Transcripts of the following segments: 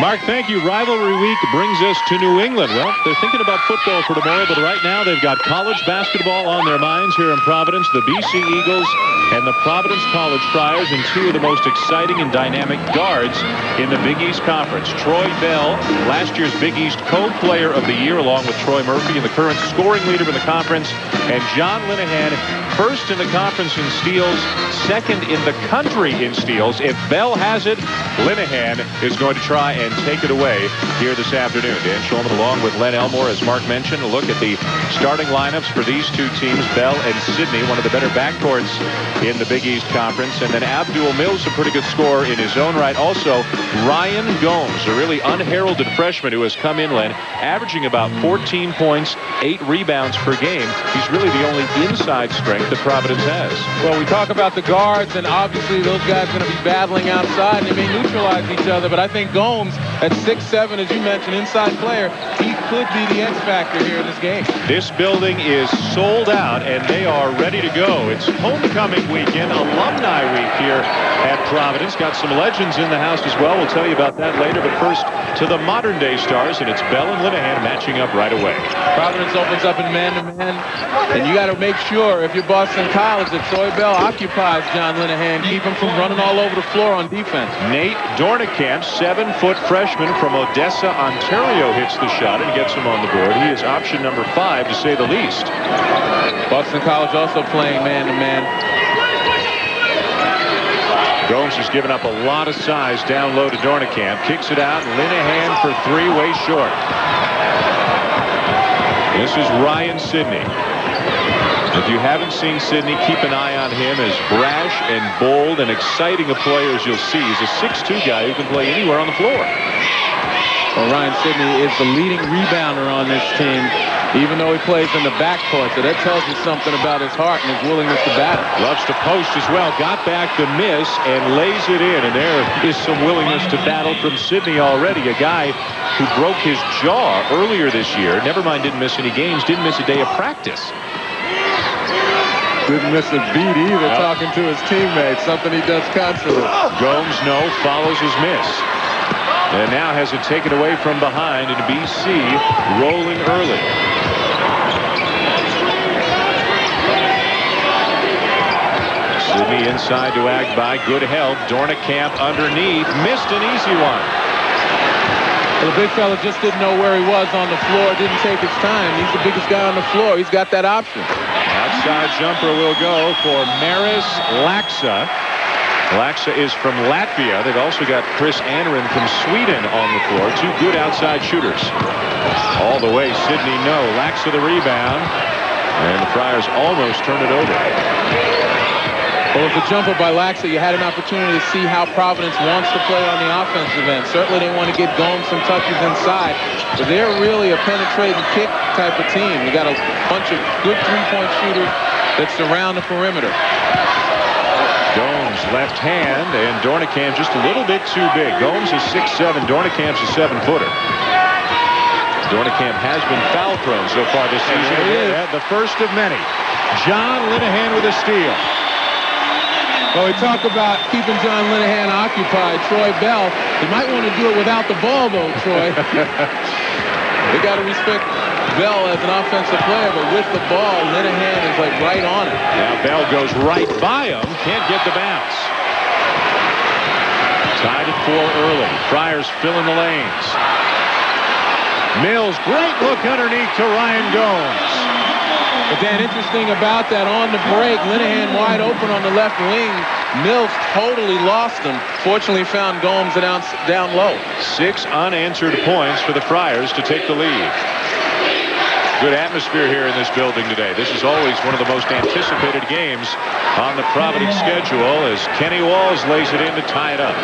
Mark, thank you. Rivalry week brings us to New England. Well, they're thinking about football for tomorrow, but right now they've got college basketball on their minds here in Providence. The BC Eagles and the Providence College Friars, and two of the most exciting and dynamic guards in the Big East Conference. Troy Bell, last year's Big East Co-Player of the Year, along with Troy Murphy, and the current scoring leader in the conference. And John Linehan, first in the conference in steals, second in the country in steals. If Bell has it, Linehan is going to try and take it away here this afternoon. Dan Shulman along with Len Elmore, as Mark mentioned. A look at the starting lineups for these two teams, Bell and Sidney, one of the better backcourts in the Big East Conference. And then Abdul Mills, a pretty good scorer in his own right. Also, Ryan Gomes, a really unheralded freshman who has come in, Len, averaging about 14 points, 8 rebounds per game. He's really the only inside strength that Providence has. Well, we talk about the guards, and obviously those guys are going to be battling outside, and they may neutralize each other, but I think Gomes, at 6'7", as you mentioned, inside player, he could be the X factor here in this game. This building is sold out, and they are ready to go. It's homecoming weekend, alumni week here at Providence. Got some legends in the house as well. We'll tell you about that later, but first to the modern-day stars, and it's Bell and Linehan matching up right away. Providence opens up in man-to-man, and you got to make sure, if you're Boston College, that Troy Bell occupies John Linehan, keep him from running all over the floor on defense. Nate Dornekamp, 7-foot freshman from Odessa, Ontario, hits the shot and gets him on the board. He is option number 5, to say the least. Boston College also playing man-to-man. Gomes has given up a lot of size down low to Dornekamp. Kicks it out. Linehan for 3, way short. This is Ryan Sidney. If you haven't seen Sidney, keep an eye on him. As brash and bold and exciting a player as you'll see. He's a 6'2" guy who can play anywhere on the floor. Well, Ryan Sidney is the leading rebounder on this team, even though he plays in the backcourt. So that tells you something about his heart and his willingness to battle. Loves to post as well. Got back the miss and lays it in. And there is some willingness to battle from Sidney already. A guy who broke his jaw earlier this year. Never mind, didn't miss any games. Didn't miss a day of practice. Didn't miss a beat either, talking to his teammates, something he does constantly. Gomes, no, follows his miss. And now has it taken away from behind, and BC rolling early. Sidney inside to Agbai. Good help. Dornekamp underneath. Missed an easy one. Well, the big fella just didn't know where he was on the floor. Didn't take his time. He's the biggest guy on the floor. He's got that option. Outside jumper will go for Maris Laxa. Laxa is from Latvia. They've also got Chris Annerin from Sweden on the floor. Two good outside shooters. All the way, Sidney, no. Laxa the rebound. And the Friars almost turn it over. Well, with the jumper by Laxa, you had an opportunity to see how Providence wants to play on the offensive end. Certainly they want to get Gomes some touches inside, but they're really a penetrating kick type of team. You got a bunch of good three-point shooters that surround the perimeter. Gomes left hand, and Dornekamp just a little bit too big. Gomes is 6'7", Dornekamp's a 7-footer. Dornekamp has been foul prone so far this season. The first of many. John Linehan with a steal. Well, we talk about keeping John Linehan occupied. Troy Bell, he might want to do it without the ball, though, Troy. They got to respect Bell as an offensive player, but with the ball, Linehan is like right on it. Now Bell goes right by him, can't get the bounce. Tied at 4 early. Friars filling the lanes. Mills, great look underneath to Ryan Gomes. But Dan, interesting about that, on the break, Linehan wide open on the left wing. Mills totally lost him. Fortunately found Gomes down low. 6 unanswered points for the Friars to take the lead. Good atmosphere here in this building today. This is always one of the most anticipated games on the Providence schedule as Kenny Walls lays it in to tie it up.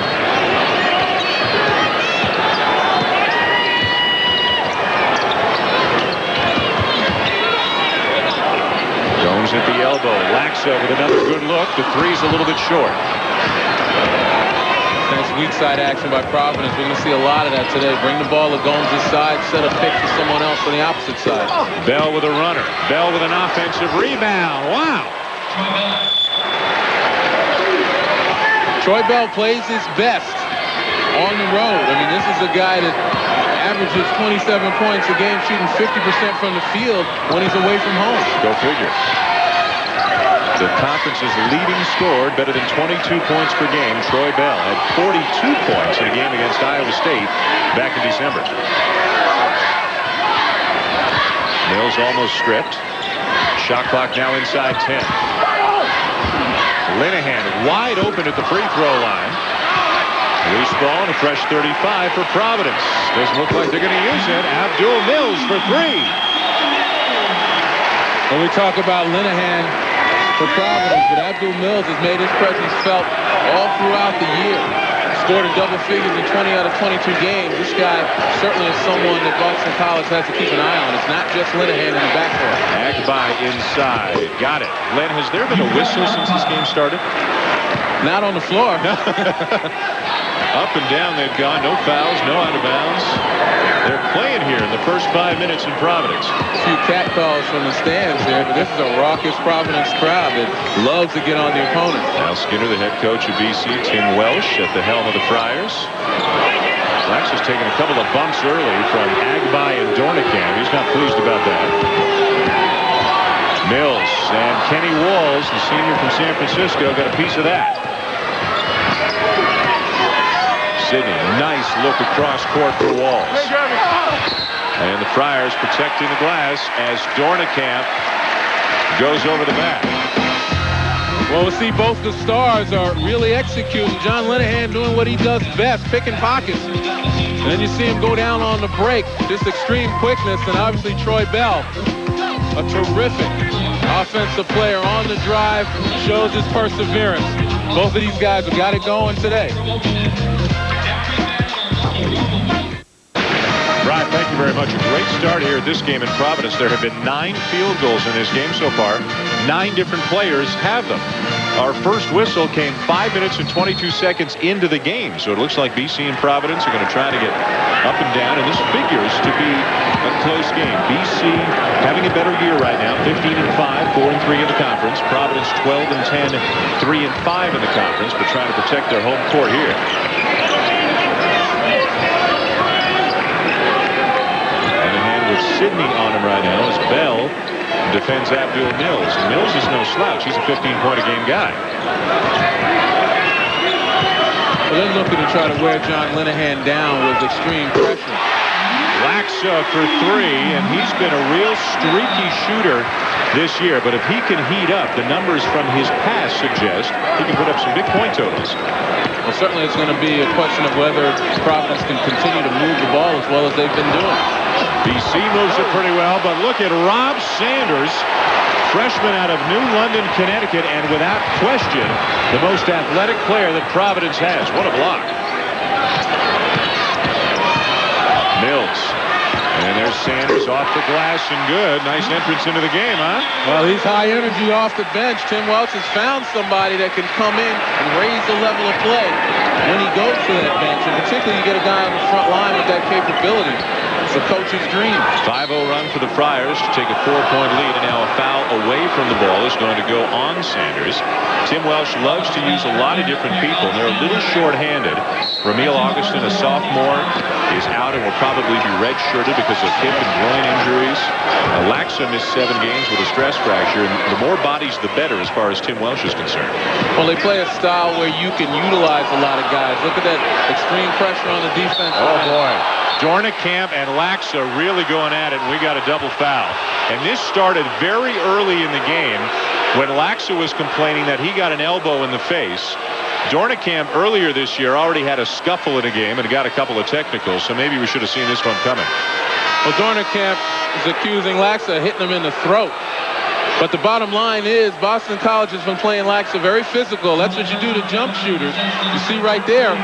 Gomes at the elbow. Laxa with another good look. The three's a little bit short. Nice weak side action by Providence. We're going to see a lot of that today. Bring the ball to Gomes' side, set a pick for someone else on the opposite side. Bell with a runner. Bell with an offensive rebound. Wow. Troy Bell plays his best on the road. I mean, this is a guy that averages 27 points a game, shooting 50% from the field when he's away from home. Go figure. The conference's leading scorer, better than 22 points per game, Troy Bell, had 42 points in a game against Iowa State back in December. Mills almost stripped. Shot clock now inside 10. Linehan wide open at the free throw line. Loose ball and a fresh 35 for Providence. Doesn't look like they're going to use it. Abdul Mills for three. When we talk about Linehan for Providence, but Abdul Mills has made his presence felt all throughout the year. Scored in double figures in 20 out of 22 games. This guy certainly is someone that Boston College has to keep an eye on. It's not just Linehan in the backcourt. Agbai inside. Got it. Len, has there been a whistle since this game started? Not on the floor. Up and down they've gone. No fouls, no out of bounds. They're playing here in the first 5 minutes in Providence. A few cat calls from the stands here, but this is a raucous Providence crowd that loves to get on the opponent. Al Skinner, the head coach of BC, Tim Welsh at the helm of the Friars. Lax has taken a couple of bumps early from Agbai and Dornicamp. He's not pleased about that. Mills and Kenny Walls, the senior from San Francisco, got a piece of that. Sidney, nice look across court for Walls. And the Friars protecting the glass as Dornicamp goes over the back. Well, we see both the stars are really executing. John Linehan doing what he does best, picking pockets. And then you see him go down on the break, just extreme quickness. And obviously Troy Bell, a terrific offensive player on the drive, shows his perseverance. Both of these guys have got it going today. Brian, thank you very much. A great start here at this game in Providence. There have been 9 field goals in this game so far. 9 different players have them. Our first whistle came 5 minutes and 22 seconds into the game. So it looks like BC and Providence are going to try to get up and down. And this figures to be a close game. BC having a better year right now. 15-5, 4-3 in the conference. Providence 12-10, 3-5 in the conference. But trying to protect their home court here. Sidney on him right now as Bell defends Abdul Mills. And Mills is no slouch. He's a 15-point-a-game guy. Well, they're looking to try to wear John Linehan down with extreme pressure. Laxa for 3, and he's been a real streaky shooter this year. But if he can heat up, the numbers from his past suggest he can put up some big point totals. Well, certainly it's going to be a question of whether Providence can continue to move the ball as well as they've been doing. BC moves it pretty well, but look at Rob Sanders, freshman out of New London, Connecticut, and without question, the most athletic player that Providence has. What a block. Mills. And there's Sanders off the glass and good. Nice entrance into the game, huh? Well, he's high energy off the bench. Tim Welch has found somebody that can come in and raise the level of play when he goes to that bench. And particularly you get a guy on the front line with that capability. It's a coach's dream. 5-0 run for the Friars to take a 4-point lead, and now a foul away from the ball is going to go on Sanders. Tim Welsh loves to use a lot of different people, and they're a little short-handed. Ramil Augustin, a sophomore, is out and will probably be red-shirted because of hip and groin injuries. Laxa missed 7 games with a stress fracture, and the more bodies, the better as far as Tim Welsh is concerned. Well, they play a style where you can utilize a lot of guys. Look at that extreme pressure on the defense. Oh, boy. Dornicamp and Laxa really going at it, and we got a double foul. And this started very early in the game when Laxa was complaining that he got an elbow in the face. Dornicamp earlier this year already had a scuffle in a game and got a couple of technicals, so maybe we should have seen this one coming. Well, Dornicamp is accusing Laxa of hitting him in the throat. But the bottom line is Boston College has been playing Laxa very physical. That's what you do to jump shooters. You see right there,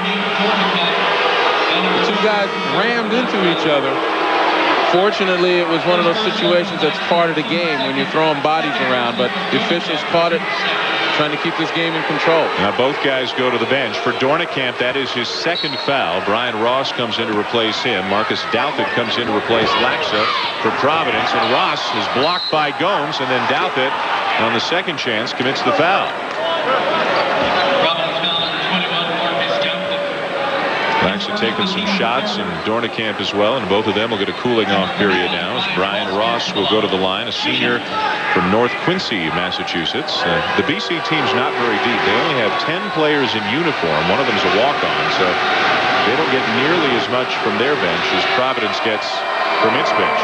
the 2 guys rammed into each other. Fortunately, it was one of those situations that's part of the game when you're throwing bodies around, but the officials caught it, trying to keep this game in control. Now both guys go to the bench. For Dornicamp, that is his 2nd foul. Brian Ross comes in to replace him. Marcus Douthit comes in to replace Laxa for Providence, and Ross is blocked by Gomes, and then Douthit on the 2nd chance commits the foul. Actually taking some shots in Dornicamp as well, and both of them will get a cooling off period now as Brian Ross will go to the line, a senior from North Quincy, Massachusetts. The BC team's not very deep. They only have 10 players in uniform. One of them is a walk-on, so they don't get nearly as much from their bench as Providence gets from its bench.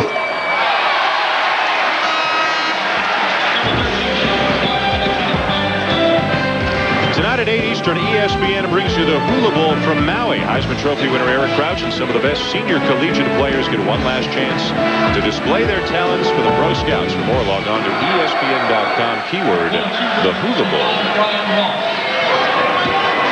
Tonight at 8 Eastern, ESPN brings you the Hula Bowl from Maui. Heisman Trophy winner Eric Crouch and some of the best senior collegiate players get one last chance to display their talents for the Pro Scouts. For more, log on to ESPN.com, keyword the Hula Bowl.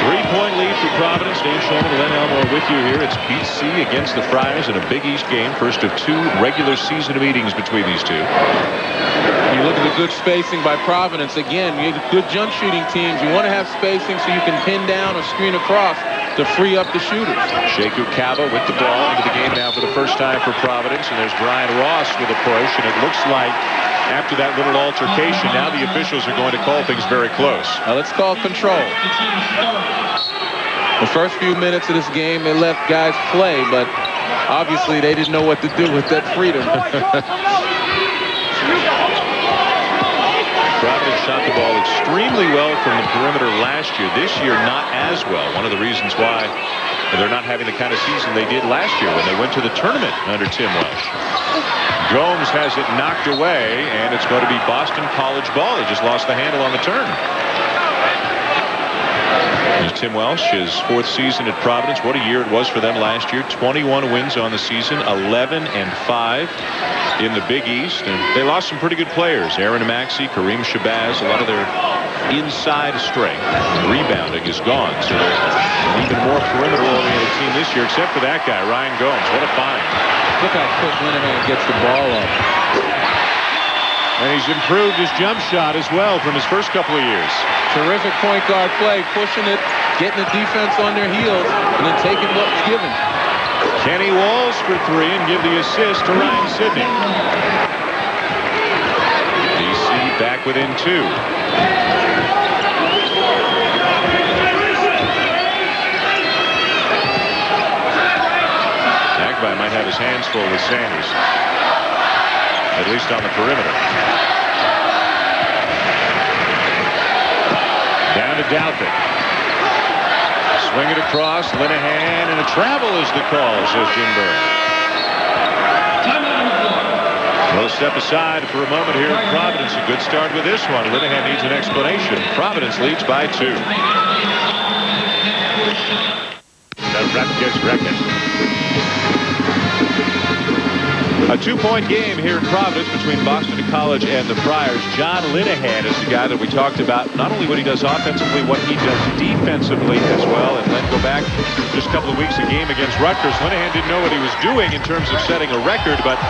3-point lead for Providence. Dave Shulman and Len Elmore with you here. It's BC against the Friars in a Big East game. First of 2 regular season meetings between these two. You look at the good spacing by Providence. Again, you have good jump shooting teams. You want to have spacing so you can pin down or screen across to free up the shooters. Sheku Kaba with the ball into the game now for the first time for Providence. And there's Brian Ross with a push. And it looks like after that little altercation, now the officials are going to call things very close. Now let's call control. The first few minutes of this game, they let guys play, but obviously they didn't know what to do with that freedom. Providence shot the ball extremely well from the perimeter last year. This year, not as well. One of the reasons why they're not having the kind of season they did last year when they went to the tournament under Tim Welsh. Gomes has it knocked away, and it's going to be Boston College ball. He just lost the handle on the turn. There's Tim Welsh, his 4th season at Providence. What a year it was for them last year. 21 wins on the season, 11-5 in the Big East. And they lost some pretty good players. Aaron Maxey, Kareem Shabazz, a lot of their inside strength. Rebounding is gone. So they're an even more perimeter-oriented team this year, except for that guy, Ryan Gomes. What a find. Look how quick Linehan gets the ball up. And he's improved his jump shot as well from his first couple of years. Terrific point guard play, pushing it, getting the defense on their heels, and then taking what's given. Kenny Walls for 3 and give the assist to Ryan Sidney. DC back within 2. Agbai might have his hands full with Sanders, at least on the perimeter. Down to Douthat. Swing it across. Linehan, and a travel is the call, says Jim Burns. We'll step aside for a moment here at Providence. A good start with this one. Linehan needs an explanation. Providence leads by 2. The Rutgers record. A 2-point game here in Providence between Boston College and the Friars. John Linehan is the guy that we talked about, not only what he does offensively, what he does defensively as well. And let's go back just a couple of weeks, a game against Rutgers. Linehan didn't know what he was doing in terms of setting a record, but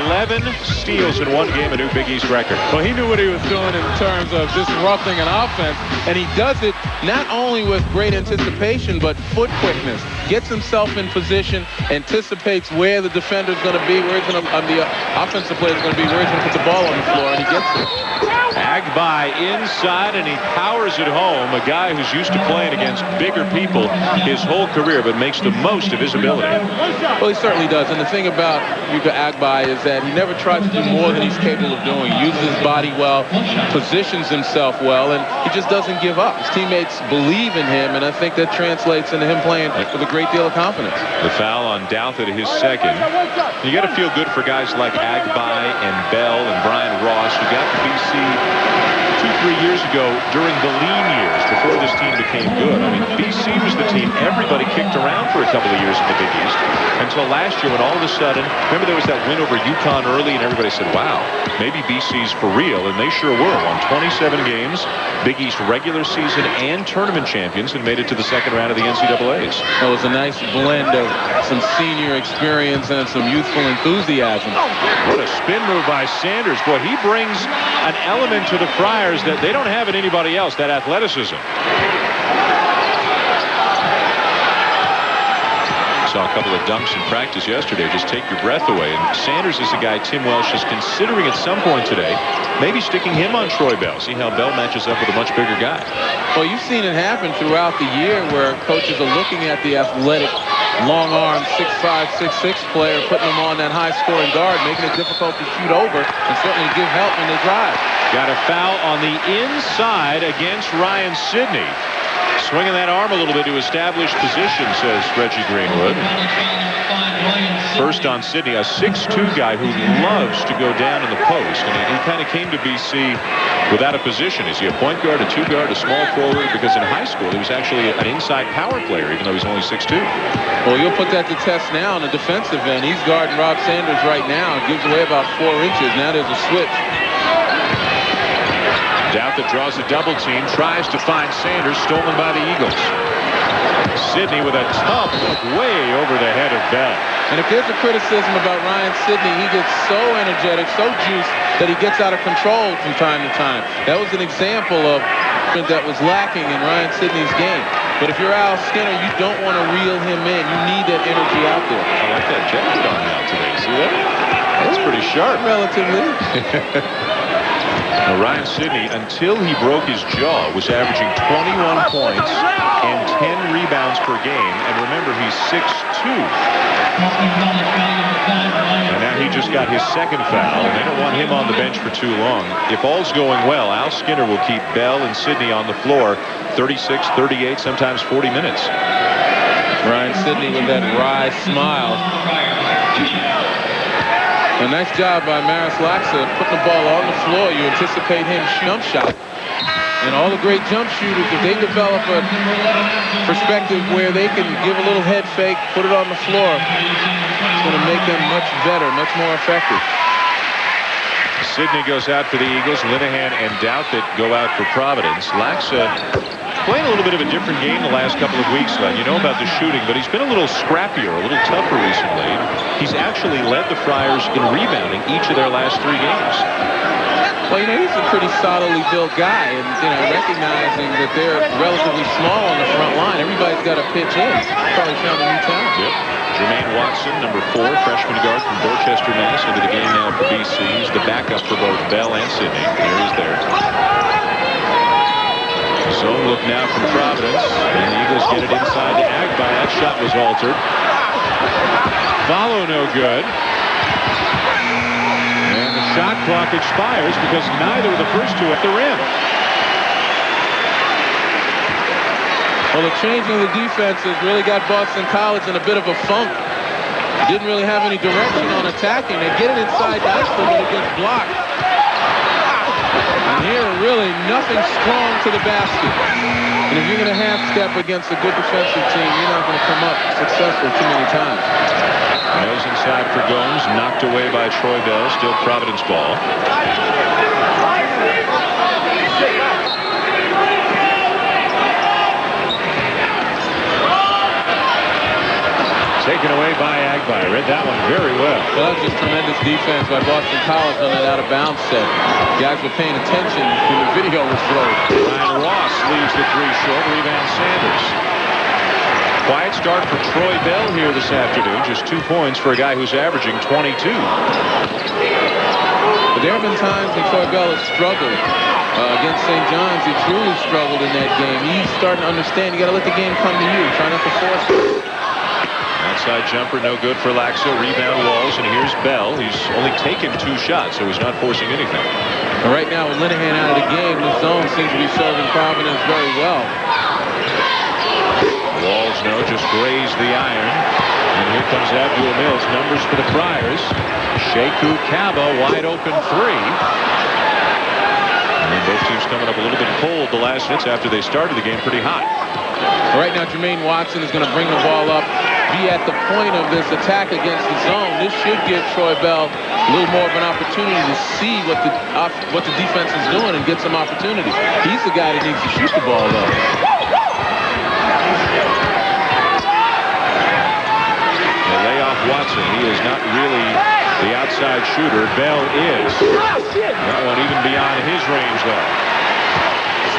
11 steals in one game, a new Big East record. Well, he knew what he was doing in terms of disrupting an offense, and he does it not only with great anticipation, but foot quickness. Gets himself in position, anticipates where the defender's going to be, where he's going to, the offensive player is going to be, where he's going to put the ball on the floor, and he gets it. Agbai inside, and he powers it home. A guy who's used to playing against bigger people his whole career, but makes the most of his ability. Well, he certainly does. And the thing about Yuka Agbai is that he never tries to do more than he's capable of doing. He uses his body well, positions himself well, and he just doesn't give up. His teammates believe in him, and I think that translates into him playing with a great deal of confidence. The foul on Douthat, his second. You got to feel good for guys like Agbai and Bell and Brian Ross, who got to BC 2-3 years ago during the lean years before this team became good. I mean, BC was the team everybody kicked around for a couple of years in the Big East until last year when all of a sudden, remember there was that win over UConn early and everybody said, wow, maybe BC's for real, and they sure were. Won 27 games, Big East regular season and tournament champions, and made it to the second round of the NCAAs. It was a nice blend of some senior experience and some youthful enthusiasm. What a spin move by Sanders. Boy, he brings an element to the Friars that they don't have in anybody else, that athleticism. Saw a couple of dunks in practice yesterday, just take your breath away. And Sanders is a guy Tim Welsh is considering at some point today, maybe sticking him on Troy Bell. See how Bell matches up with a much bigger guy. Well, you've seen it happen throughout the year where coaches are looking at the athletic long arm 6'5", 6'6" player, putting him on that high-scoring guard, making it difficult to shoot over, and certainly give help when they drive. Got a foul on the inside against Ryan Sidney. Swinging that arm a little bit to establish position, says Reggie Greenwood. First on Sidney, a 6'2" guy who loves to go down in the post. And he kind of came to BC without a position. Is he a point guard, a two guard, a small forward? Because in high school, he was actually an inside power player, even though he's only 6'2". Well, you'll put that to test now on the defensive end. He's guarding Rob Sanders right now. Gives away about 4 inches. Now there's a switch. Doubt that draws a double team, tries to find Sanders, stolen by the Eagles. Sidney with a tough look way over the head of Bell. And if there's a criticism about Ryan Sidney, he gets so energetic, so juiced, that he gets out of control from time to time. That was an example of that was lacking in Ryan Sidney's game. But if you're Al Skinner, you don't want to reel him in. You need that energy out there. I like that jacket on now today. See that? That's pretty sharp. Relatively. Now, Ryan Sidney, until he broke his jaw, was averaging 21 points and 10 rebounds per game. And remember, he's 6'2". And now he just got his second foul. And they don't want him on the bench for too long. If all's going well, Al Skinner will keep Bell and Sidney on the floor 36, 38, sometimes 40 minutes. Ryan Sidney with that wry smile. A nice job by Maris Laxa putting the ball on the floor. You anticipate him jump shot. And all the great jump shooters, if they develop a perspective where they can give a little head fake, put it on the floor, it's going to make them much better, much more effective. Sidney goes out for the Eagles. Linehan and Douthit go out for Providence. Laxa playing a little bit of a different game the last couple of weeks, Len. You know about the shooting, but he's been a little scrappier, a little tougher recently. He's actually led the Friars in rebounding each of their last 3 games. Well, you know, he's a pretty solidly built guy, and, you know, recognizing that they're relatively small on the front line, everybody's got to pitch in. Probably found a new talent. Yep. Jermaine Watson, number 4, freshman guard from Dorchester, Mass, into the game now for BC. He's the backup for both Bell and Sidney. There he's there. Zone look now from Providence, and the Eagles get it inside to Agby. That shot was altered. Follow no good. And the shot clock expires because neither of the first two at the rim. Well, the changing of the defense has really got Boston College in a bit of a funk. Didn't really have any direction on attacking. They get it inside nicely, but it gets blocked. And here, really, nothing strong to the basket. And if you're going to half-step against a good defensive team, you're not going to come up successful too many times. Mills inside for Gomes, knocked away by Troy Bell. Still Providence ball. Taken away by Agby. Read that one very well. Well, that was just tremendous defense by Boston College on that out-of-bounds set. Guys were paying attention when the video was thrown. Ryan Ross leaves the 3 short. Rebound Sanders. Quiet start for Troy Bell here this afternoon. Just 2 points for a guy who's averaging 22. But there have been times when Troy Bell has struggled. Against St. John's, he truly struggled in that game. He's starting to understand you got to let the game come to you. Try not to force it. Outside jumper, no good for Laxa. Rebound Walls, and here's Bell. He's only taken 2 shots, so he's not forcing anything. And right now, with Linehan out of the game, the zone seems to be serving Providence very well. Walls, no, just grazed the iron. And here comes Abdul Mills. Numbers for the Friars. Sheku Kaba, wide open 3. And both teams coming up a little bit cold the last minutes after they started the game pretty hot. Right now, Jermaine Watson is going to bring the ball up, be at the point of this attack against the zone. This should give Troy Bell a little more of an opportunity to see what the defense is doing and get some opportunities. He's the guy that needs to shoot the ball, though. They lay off Watson. He is not really the outside shooter. Bell is. That one even beyond his range, though.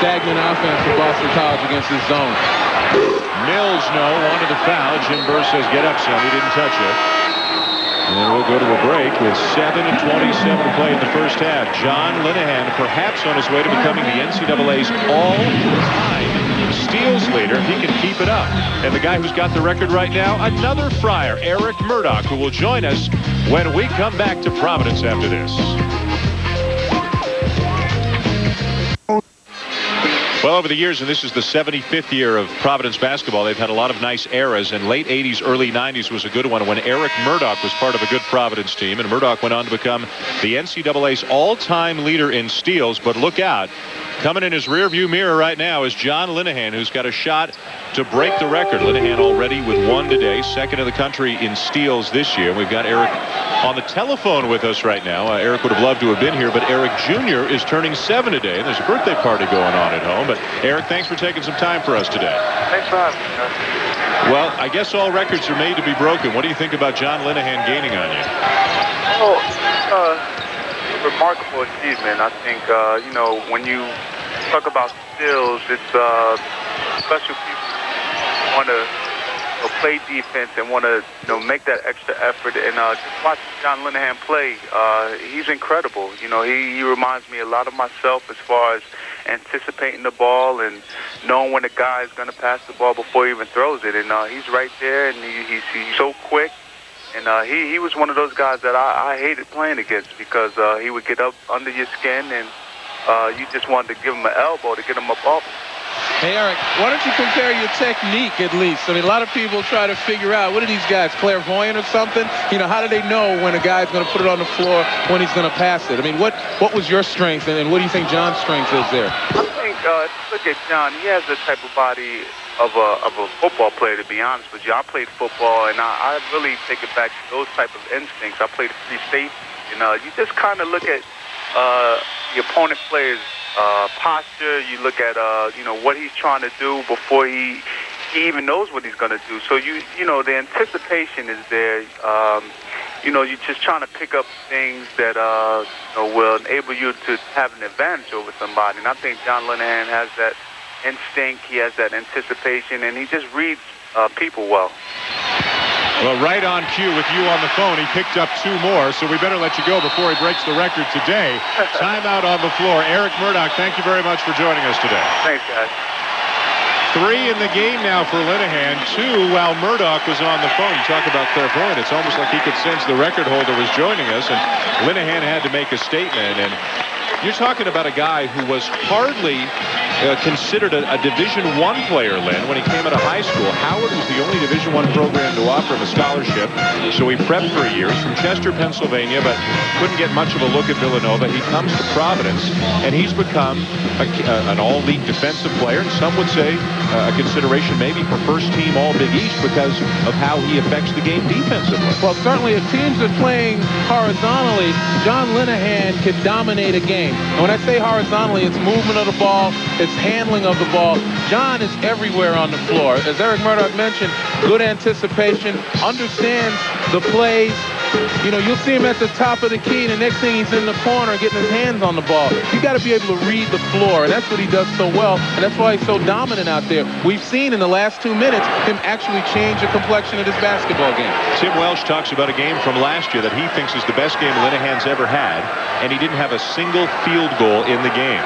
Stagnant offense for Boston College against his zone. Mills, no, wanted the foul. Jim Burr says, get up, son. He didn't touch it. And then we'll go to a break with 7:27 to play in the first half. John Linehan, perhaps on his way to becoming the NCAA's all-time steals leader if he can keep it up. And the guy who's got the record right now, another Friar, Eric Murdock, who will join us when we come back to Providence after this. Well, over the years, and this is the 75th year of Providence basketball, they've had a lot of nice eras, and late 80s, early 90s was a good one when Eric Murdock was part of a good Providence team, and Murdock went on to become the NCAA's all-time leader in steals. But look out. Coming in his rearview mirror right now is John Linehan, who's got a shot to break the record. Linehan already with one today, second in the country in steals this year. We've got Eric on the telephone with us right now. Eric would have loved to have been here, but Eric Jr. is turning 7 today, and there's a birthday party going on at home. But Eric, thanks for taking some time for us today. Thanks for having me. Well, I guess all records are made to be broken. What do you think about John Linehan gaining on you? Oh, remarkable achievement. I think, you know, when you talk about steals, it's special people want to play defense and want to make that extra effort. And just watching John Linehan play, he's incredible. You know, he reminds me a lot of myself as far as anticipating the ball and knowing when a guy is going to pass the ball before he even throws it. And he's right there, and he's so quick. And he was one of those guys that I hated playing against because he would get up under your skin, and you just wanted to give him an elbow to get him up off. Hey, Eric, why don't you compare your technique at least? I mean, a lot of people try to figure out, what are these guys, clairvoyant or something? You know, how do they know when a guy's going to put it on the floor, when he's going to pass it? I mean, what was your strength, and what do you think John's strength is there? I think, look at John. He has the type of body of a football player, to be honest with you. I played football, and I really take it back to those type of instincts. I played free safety. You know, you just kind of look at the opponent player's posture. You look at what he's trying to do before he even knows what he's going to do. So you know the anticipation is there. You're just trying to pick up things that will enable you to have an advantage over somebody. And I think John Linehan has that instinct. He has that anticipation, and he just reads people well. Well, right on cue with you on the phone, he picked up 2 more, so we better let you go before he breaks the record today. Timeout on the floor. Eric Murdock, thank you very much for joining us today. Thanks, guys. 3 in the game now for Linehan, 2 while Murdock was on the phone. Talk about clairvoyant. It's almost like he could sense the record holder was joining us, and Linehan had to make a statement. And you're talking about a guy who was hardly considered a Division I player, Lynn, when he came out of high school. Howard was the only Division I program to offer him a scholarship, so he prepped for a year. He's from Chester, Pennsylvania, but couldn't get much of a look at Villanova. He comes to Providence, and he's become an all-league defensive player, and some would say a consideration maybe for first-team All-Big East because of how he affects the game defensively. Well, certainly if teams are playing horizontally, John Linehan can dominate a game. And when I say horizontally, it's movement of the ball, it's handling of the ball. John is everywhere on the floor. As Eric Murdock mentioned, good anticipation, understands the plays. You know, you'll see him at the top of the key, and the next thing he's in the corner getting his hands on the ball. You got to be able to read the floor, and that's what he does so well, and that's why he's so dominant out there. We've seen in the last 2 minutes him actually change the complexion of this basketball game. Tim Welsh talks about a game from last year that he thinks is the best game Linehan's ever had, and he didn't have a single field goal in the game.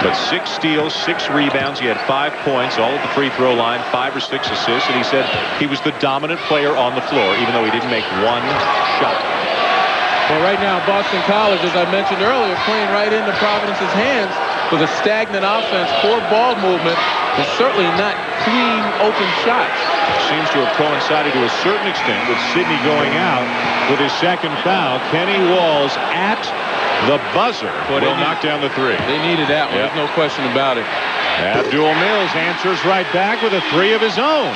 But 6 steals, 6 rebounds. He had 5 points, all at the free throw line, 5 or 6 assists, and he said he was the dominant player on the floor, even though he didn't make 1 shot. Well, right now, Boston College, as I mentioned earlier, playing right into Providence's hands with a stagnant offense, poor ball movement, and certainly not clean, open shots. Seems to have coincided to a certain extent with Sidney going out with his second foul. Kenny Walls at the buzzer will knock down the 3. They needed that one. There's no question about it. Abdul Mills answers right back with a 3 of his own.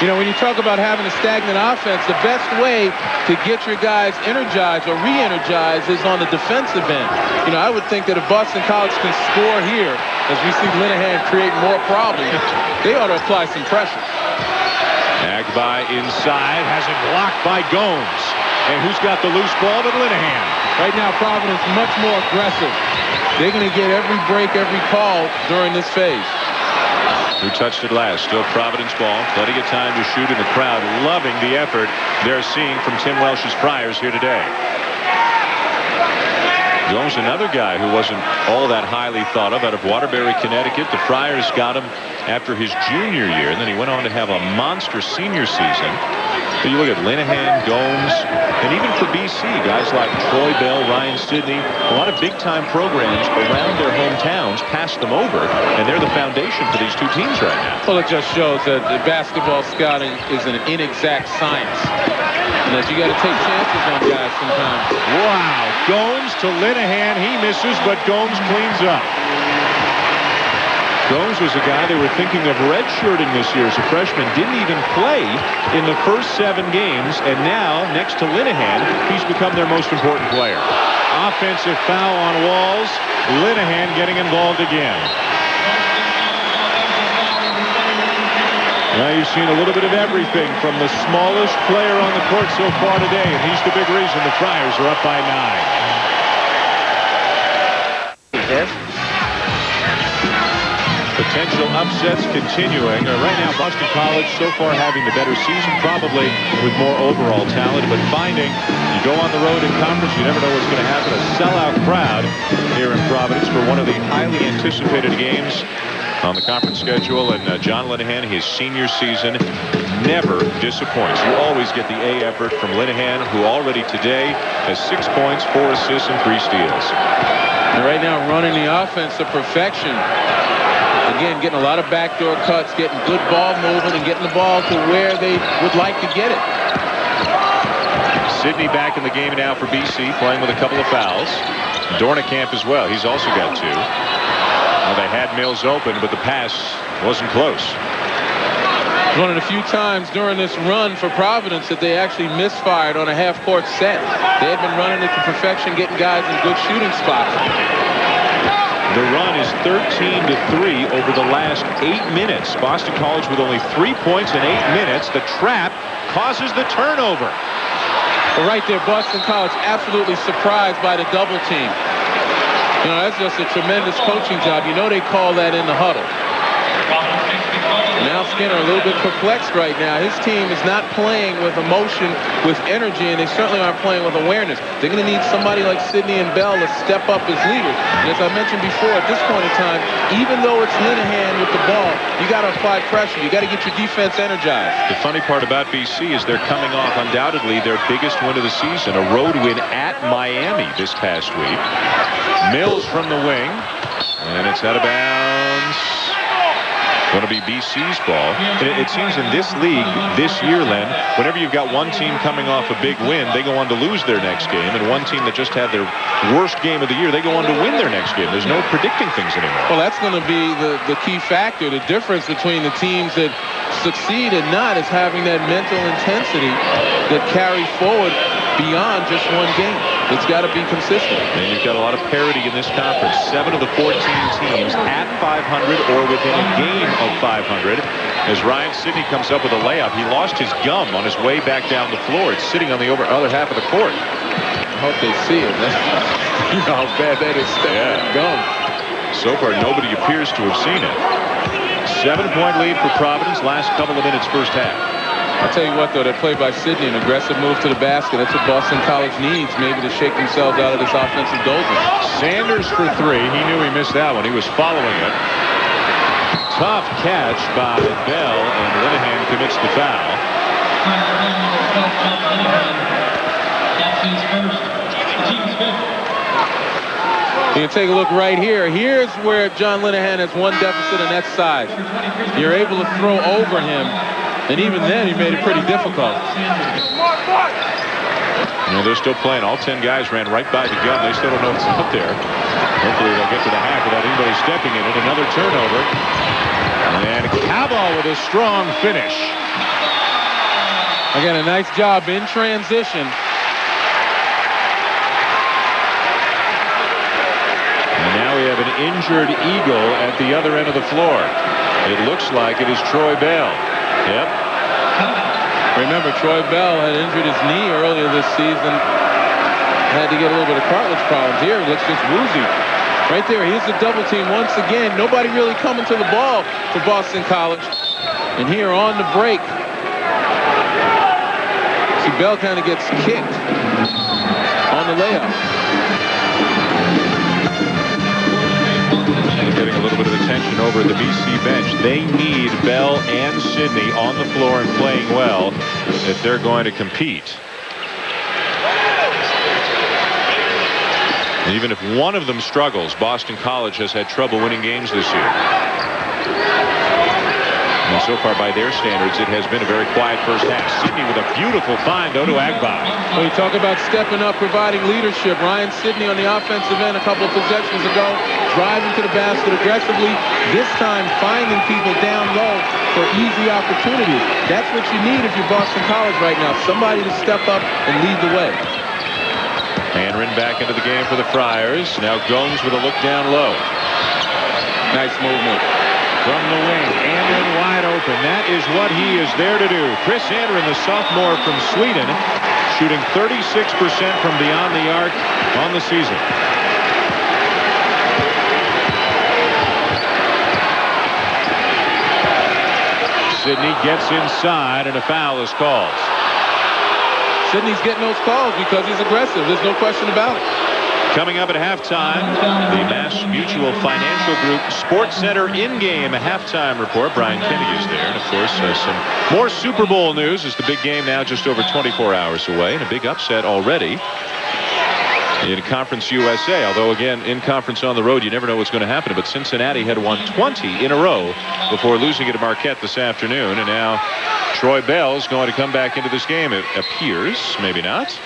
You know, when you talk about having a stagnant offense, the best way to get your guys energized or re-energized is on the defensive end. You know, I would think that if Boston College can score here, as we see Linehan create more problems, they ought to apply some pressure. Agbai inside, has it blocked by Gomes. And who's got the loose ball but Linehan? Right now, Providence much more aggressive. They're going to get every break, every call during this phase. Who touched it last? Still Providence ball. Plenty of time to shoot, in the crowd loving the effort they're seeing from Tim Welsh's Friars here today. Gomes, another guy who wasn't all that highly thought of, out of Waterbury, Connecticut. The Friars got him after his junior year, and then he went on to have a monster senior season. But you look at Linehan, Gomes, and even for BC, guys like Troy Bell, Ryan Sidney, a lot of big-time programs around their hometowns passed them over, and they're the foundation for these two teams right now. Well, it just shows that the basketball scouting is an inexact science, and that you got to take chances on guys sometimes. Wow, Gomes to Linehan. He misses, but Gomes cleans up. Gomes was a guy they were thinking of redshirting this year as a freshman. Didn't even play in the first 7 games, and now, next to Linehan, he's become their most important player. Offensive foul on Walls. Linehan getting involved again. Now you've seen a little bit of everything from the smallest player on the court so far today, and he's the big reason the Friars are up by 9. Yes. Potential upsets continuing. Right now, Boston College so far having the better season, probably with more overall talent, but finding you go on the road in conference, you never know what's going to happen. A sellout crowd here in Providence for one of the highly anticipated games on the conference schedule, and John Linehan, his senior season, never disappoints. You always get the A effort from Linehan, who already today has 6 points, 4 assists, and 3 steals. And right now, running the offense to perfection. Again, getting a lot of backdoor cuts, getting good ball movement, and getting the ball to where they would like to get it. Sidney back in the game now for BC, playing with a couple of fouls. Dornicamp as well. He's also got 2. Well, they had Mills open, but the pass wasn't close. One of the few times during this run for Providence that they actually misfired on a half-court set. They had been running it to perfection, getting guys in good shooting spots. The run is 13-3 over the last 8 minutes. Boston College with only 3 points in 8 minutes. The trap causes the turnover. Well, right there, Boston College absolutely surprised by the double team. You know, that's just a tremendous coaching job. You know they call that in the huddle. Now Skinner a little bit perplexed right now. His team is not playing with emotion, with energy, and they certainly aren't playing with awareness. They're going to need somebody like Sidney and Bell to step up as leaders. And as I mentioned before, at this point in time, even though it's Linehan with the ball, you got to apply pressure. You got to get your defense energized. The funny part about BC is they're coming off undoubtedly their biggest win of the season, a road win at Miami this past week. Mills from the wing, and it's out of bounds. Going to be BC's ball. It seems in this league this year, Len, whenever you've got one team coming off a big win, they go on to lose their next game, and one team that just had their worst game of the year, they go on to win their next game. There's no predicting things anymore. Well, that's going to be the key factor. The difference between the teams that succeed and not is having that mental intensity that carries forward beyond just one game. It's got to be consistent. And you've got a lot of parity in this conference. 7 of the 14 teams at 500 or within a game of 500. As Ryan Sidney comes up with a layup, he lost his gum on his way back down the floor. It's sitting on the other half of the court. I hope they see it. You know how bad that is. Gum. So far, nobody appears to have seen it. 7-point lead for Providence. Last couple of minutes, first half. I'll tell you what, though, that play by Sidney, an aggressive move to the basket. That's what Boston College needs, maybe to shake themselves out of this offensive doldrums. Sanders for 3. He knew he missed that one. He was following it. Tough catch by Bell, and Linehan commits the foul. You can take a look right here. Here's where John Linehan has one deficit, and that's size. You're able to throw over him. And even then, he made it pretty difficult. You know, they're still playing. All 10 guys ran right by the gun. They still don't know what's out there. Hopefully they'll get to the half without anybody stepping in it. Another turnover. And Cabell with a strong finish. Again, a nice job in transition. And now we have an injured Eagle at the other end of the floor. It looks like it is Troy Bell. Yep. Remember, Troy Bell had injured his knee earlier this season. Had to get a little bit of cartilage problems. Here, he looks just woozy. Right there, here's the double team once again. Nobody really coming to the ball for Boston College. And here on the break, see, Bell kind of gets kicked on the layup. Getting a little bit of attention over at the BC bench. They need Bell and Sidney on the floor and playing well if they're going to compete. Even if one of them struggles, Boston College has had trouble winning games this year. And so far, by their standards, it has been a very quiet first half. Sidney with a beautiful find, though, to Agbai. Well, you talk about stepping up, providing leadership. Ryan Sidney on the offensive end a couple of possessions ago, driving to the basket aggressively. This time, finding people down low for easy opportunities. That's what you need if you're Boston College right now. Somebody to step up and lead the way. Hanron back into the game for the Friars. Now Gomes with a look down low. Nice movement. From the wing, Hanron wide open. That is what he is there to do. Chris Hanron, the sophomore from Sweden, shooting 36% from beyond the arc on the season. Sidney gets inside and a foul is called. Sidney's getting those calls because he's aggressive. There's no question about it. Coming up at halftime, the Mass Mutual Financial Group Sports Center in-game halftime report. Brian Kenny is there. And, of course, some more Super Bowl news as the big game now just over 24 hours away. And a big upset already in Conference USA. Although, again, in conference on the road, you never know what's going to happen. But Cincinnati had won 20 in a row before losing it at Marquette this afternoon. And now Troy Bell's going to come back into this game, it appears. Maybe not.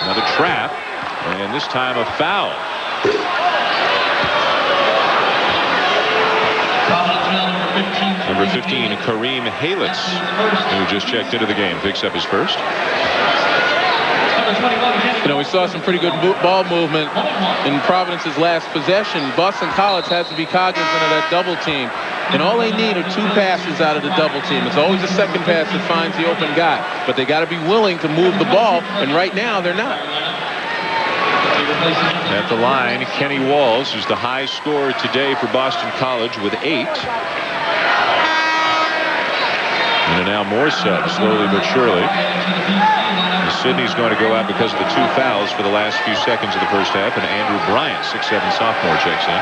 Another trap, and this time a foul. Number 15, Kareem Halitz, who just checked into the game, picks up his first. You know, we saw some pretty good ball movement in Providence's last possession. Boston College has to be cognizant of that double team. And all they need are 2 passes out of the double team. It's always the second pass that finds the open guy. But they got to be willing to move the ball, and right now they're not. At the line, Kenny Walls, who's the high scorer today for Boston College with 8. And now more subs, slowly but surely. Sidney's going to go out because of the 2 fouls for the last few seconds of the first half, and Andrew Bryant, 6'7" sophomore, checks in.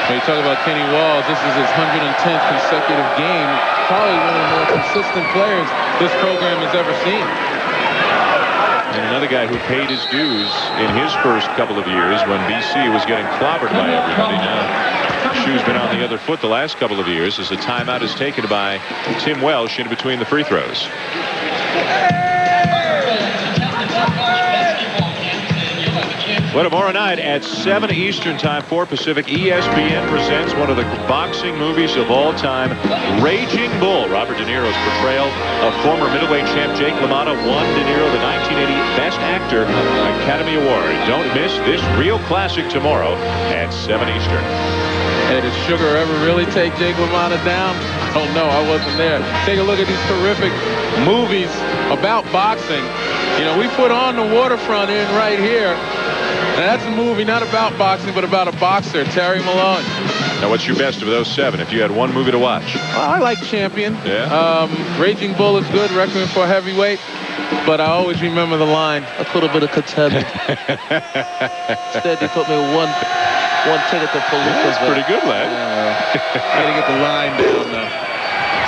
When you talk about Kenny Walls, this is his 110th consecutive game. Probably one of the more consistent players this program has ever seen. And another guy who paid his dues in his first couple of years when BC was getting clobbered by everybody. Now, shoe's been on the other foot the last couple of years as the timeout is taken by Tim Welsh in between the free throws. Well, tomorrow night at 7 Eastern Time, 4 Pacific, ESPN presents one of the boxing movies of all time, Raging Bull. Robert De Niro's portrayal of former middleweight champ Jake LaMotta won De Niro the 1980 Best Actor Academy Award. Don't miss this real classic tomorrow at 7 Eastern. Hey, did Sugar ever really take Jake LaMotta down? Oh, no, I wasn't there. Take a look at these terrific movies about boxing. You know, we put On the Waterfront in right here. And that's a movie not about boxing, but about a boxer, Terry Malone. Now, what's your best of those 7 if you had one movie to watch? Well, I like Champion. Yeah. Raging Bull is good, Requiem for a Heavyweight. But I always remember the line, a little bit of contender. Instead, they put me one ticket to police. Yeah, that's pretty good, lad. Gotta get the line down, though.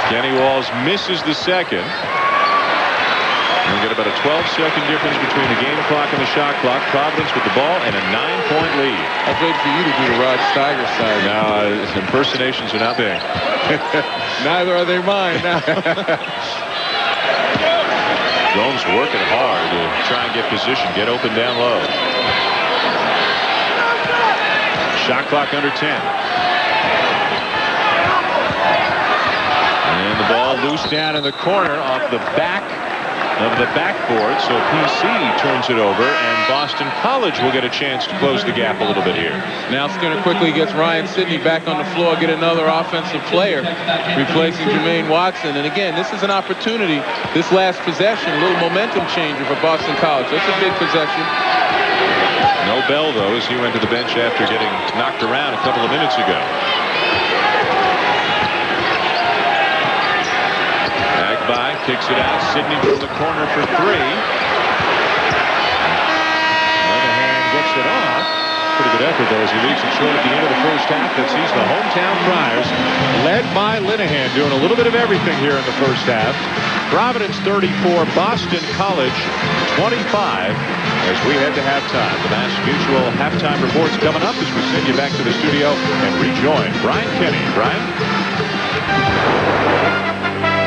Kenny Walls misses the second. And we get about a 12-second difference between the game clock and the shot clock. Providence with the ball and a 9-point lead. I was waiting for you to do the Rod Steiger side. Now, impersonations are not big. Neither are they mine now. Gomes working hard to try and get position, get open down low. Shot clock under 10. And the ball loose down in the corner off the back of the backboard, so PC turns it over, and Boston College will get a chance to close the gap a little bit here. Now Skinner quickly gets Ryan Sidney back on the floor, get another offensive player, replacing Jermaine Watson. And again, this is an opportunity, this last possession, a little momentum changer for Boston College. That's a big possession. No Bell, though, as he went to the bench after getting knocked around a couple of minutes ago. By kicks it out. Sidney from the corner for 3. Linehan gets it on. effort, though, as he leaves it short at the end of the first half. That sees the hometown Friars, led by Linehan, doing a little bit of everything here in the first half. Providence 34, Boston College 25 as we head to halftime. The Mass Mutual halftime report's coming up as we send you back to the studio and rejoin Brian Kenny. Brian?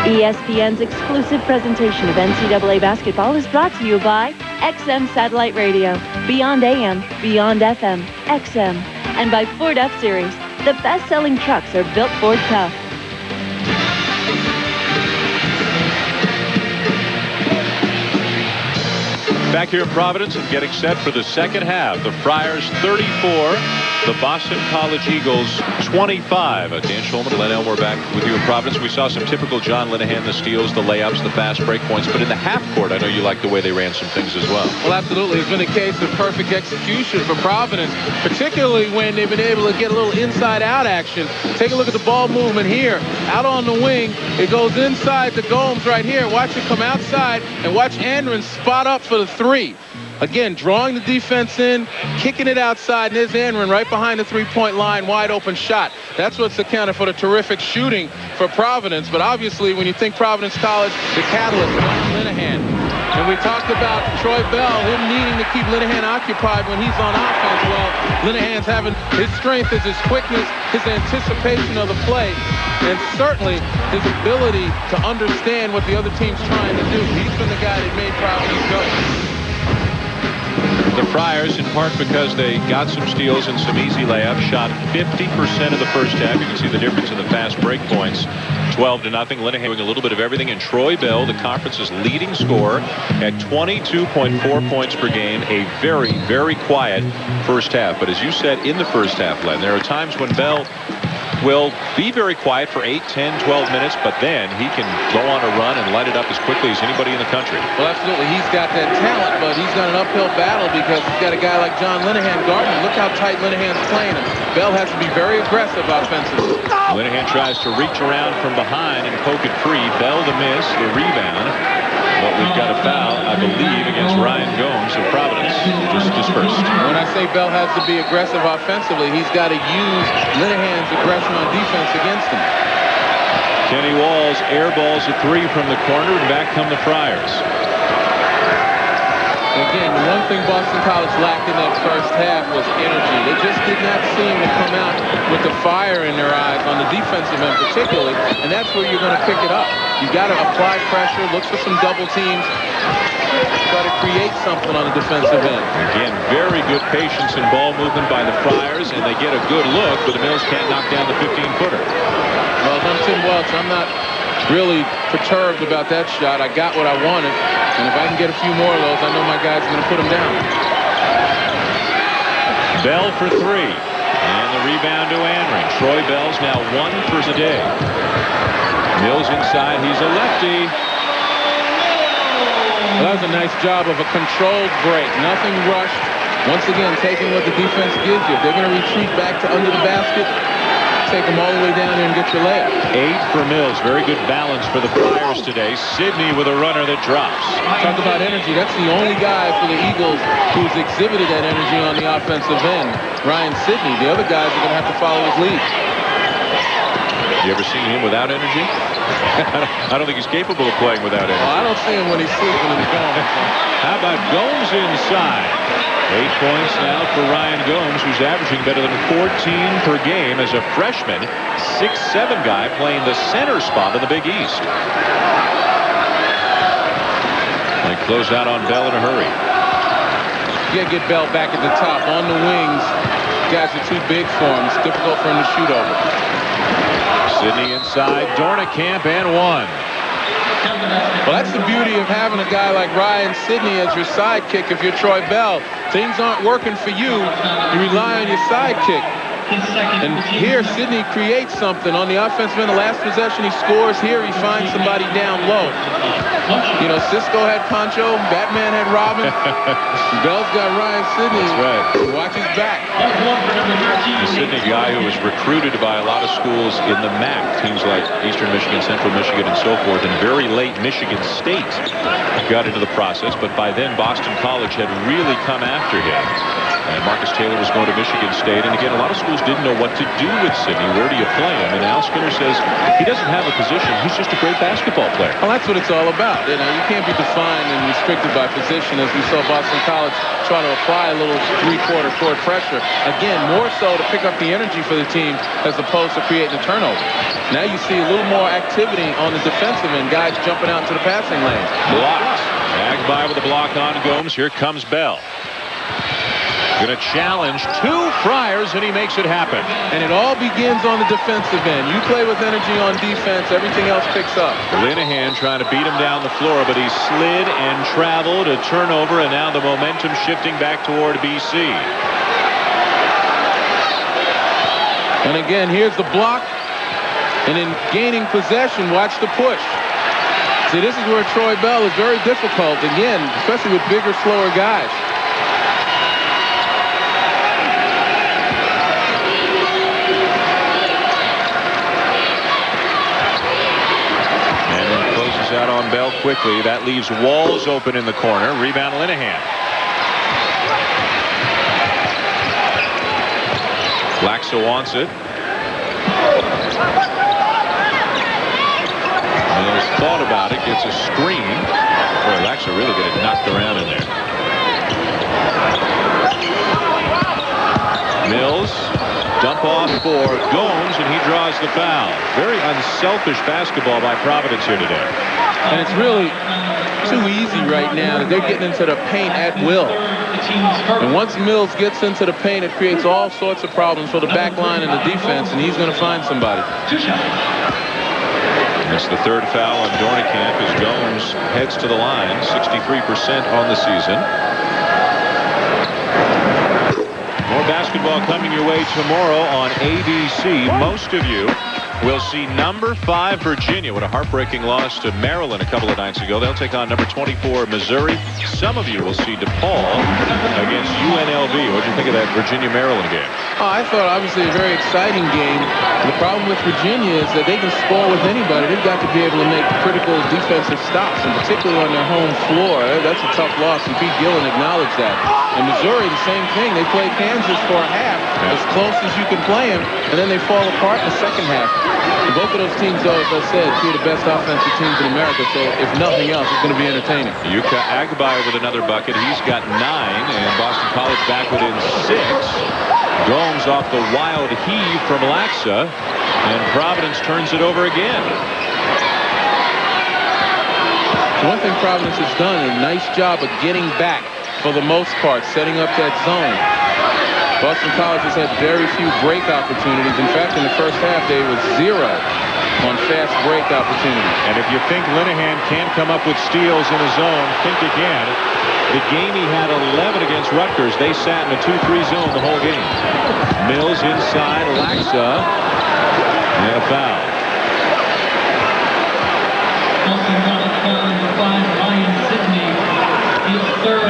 ESPN's exclusive presentation of NCAA basketball is brought to you by XM Satellite Radio, Beyond AM, Beyond FM, XM, and by Ford F-Series. The best-selling trucks are built Ford tough. Back here in Providence and getting set for the second half. The Friars 34, the Boston College Eagles 25. Dan Schulman and Len Elmore back with you in Providence. We saw some typical John Linehan, the steals, the layups, the fast break points. But in the half court, I know you like the way they ran some things as well. Well, absolutely. It's been a case of perfect execution for Providence, particularly when they've been able to get a little inside-out action. Take a look at the ball movement here. Out on the wing, it goes inside to Gomes right here. Watch it come outside and watch Andren spot up for the three. Again, drawing the defense in, kicking it outside, and there's Andren right behind the three-point line, wide open shot. That's what's accounted for the terrific shooting for Providence. But obviously, when you think Providence College, the catalyst, Linehan. And we talked about Troy Bell, him needing to keep Linehan occupied when he's on offense. Well, Linehan's having his strength is his quickness, his anticipation of the play, and certainly his ability to understand what the other team's trying to do. He's been the guy that made Providence go. The Friars, in part because they got some steals and some easy layups, shot 50% of the first half. You can see the difference in the fast break points. 12-0. Linehan doing a little bit of everything. And Troy Bell, the conference's leading scorer, at 22.4 points per game. A very, very quiet first half. But as you said in the first half, Len, there are times when Bell will be very quiet for 8, 10, 12 minutes, but then he can go on a run and light it up as quickly as anybody in the country. Well, absolutely. He's got that talent, but he's got an uphill battle because he's got a guy like John Linehan guarding. Look how tight Linehan's playing him. Bell has to be very aggressive offensively. Linehan tries to reach around from behind and poke it free. Bell the miss, the rebound. But we've got a foul, I believe, against Ryan Gomes of Providence. Just dispersed. When I say Bell has to be aggressive offensively, he's got to use Linehan's aggression on defense against him. Kenny Walls airballs a three from the corner, and back come the Friars. Again, the one thing Boston College lacked in that first half was energy. They just did not seem to come out with the fire in their eyes on the defensive end particularly, and that's where you're going to pick it up. You got to apply pressure, look for some double teams, try to create something on the defensive end. Again, very good patience and ball movement by the Friars, and they get a good look, but the Mills can't knock down the 15-footer. Well, I'm Tim Welch. I'm not really perturbed about that shot. I got what I wanted, and if I can get a few more of those, I know my guy's going to put them down. Bell for three, and the rebound to Andren. Troy Bell's now 1 for the day. Mills inside, he's a lefty. Well, that was a nice job of a controlled break. Nothing rushed. Once again, taking what the defense gives you. If they're going to retreat back to under the basket, take them all the way down there and get your layup. 8 for Mills. Very good balance for the Friars today. Sidney with a runner that drops. Talk about energy. That's the only guy for the Eagles who's exhibited that energy on the offensive end. Ryan Sidney. The other guys are going to have to follow his lead. You ever seen him without energy? I don't think he's capable of playing without energy. Well, I don't see him when he's sleeping in the dorm. How about Gomes inside? 8 points now for Ryan Gomes, who's averaging better than 14 per game as a freshman. 6'7" guy playing the center spot in the Big East. They close out on Bell in a hurry. You got to get Bell back at the top. On the wings, guys are too big for him. It's difficult for him to shoot over. Sidney inside, Dornicamp, and one. Well, that's the beauty of having a guy like Ryan Sidney as your sidekick if you're Troy Bell. Things aren't working for you. You rely on your sidekick. And here, Sidney creates something on the offensive end. The last possession, he scores. Here, he finds somebody down low. You know, Cisco had Pancho, Batman had Robin. Bell's got Ryan Sidney. That's right. Watch his back. The Sidney guy who was recruited by a lot of schools in the MAC, teams like Eastern Michigan, Central Michigan, and so forth, and very late Michigan State got into the process, but by then Boston College had really come after him. And Marcus Taylor was going to Michigan State. And again, a lot of schools didn't know what to do with Sidney. Where do you play him? And Al Skinner says he doesn't have a position. He's just a great basketball player. Well, that's what it's all about. You know, you can't be defined and restricted by position, as we saw Boston College try to apply a little three-quarter court pressure. Again, more so to pick up the energy for the team as opposed to creating a turnover. Now you see a little more activity on the defensive end, guys jumping out to the passing lane. Blocked. Agbai with a block on Gomes. Here comes Bell. Going to challenge 2 Friars, and he makes it happen. And it all begins on the defensive end. You play with energy on defense, everything else picks up. Linehan trying to beat him down the floor, but he slid and traveled, a turnover, and now the momentum shifting back toward BC. And again, here's the block. And in gaining possession, watch the push. See, this is where Troy Bell is very difficult, again, especially with bigger, slower guys. Out on Bell quickly. That leaves Walls open in the corner. Rebound Linehan. Laxa wants it. Mills thought about it. Gets a screen. Boy, Laxa really getting knocked around in there. Mills. Dump off for Gomes, and he draws the foul. Very unselfish basketball by Providence here today. And it's really too easy right now that they're getting into the paint at will. And once Mills gets into the paint, it creates all sorts of problems for the back line and the defense, and he's going to find somebody. That's the 3rd foul on Dornicamp as Gomes heads to the line, 63% on the season. More basketball coming your way tomorrow on ABC. Most of you will see number 5 Virginia. What a heartbreaking loss to Maryland a couple of nights ago. They'll take on number 24 Missouri. Some of you will see DePaul against UNLV. What did you think of that Virginia-Maryland game? Oh, I thought obviously a very exciting game. The problem with Virginia is that they can score with anybody. They've got to be able to make critical defensive stops, and particularly on their home floor. That's a tough loss, and Pete Gillen acknowledged that. In Missouri, the same thing. They played Kansas for a half, as close as you can play them, and then they fall apart in the second half. And both of those teams, though, as I said, 2 of the best offensive teams in America, so if nothing else, it's going to be entertaining. Yuka Agbai with another bucket. He's got 9, and Boston College back within 6. Gomes off the wild heave from Laxa, and Providence turns it over again. One thing Providence has done, a nice job of getting back for the most part, setting up that zone. Boston College has had very few break opportunities. In fact, in the first half, they were 0 on fast break opportunities. And if you think Linehan can't come up with steals in a zone, think again. The game he had 11 against Rutgers, they sat in a 2-3 zone the whole game. Mills inside, Laxa, and a foul.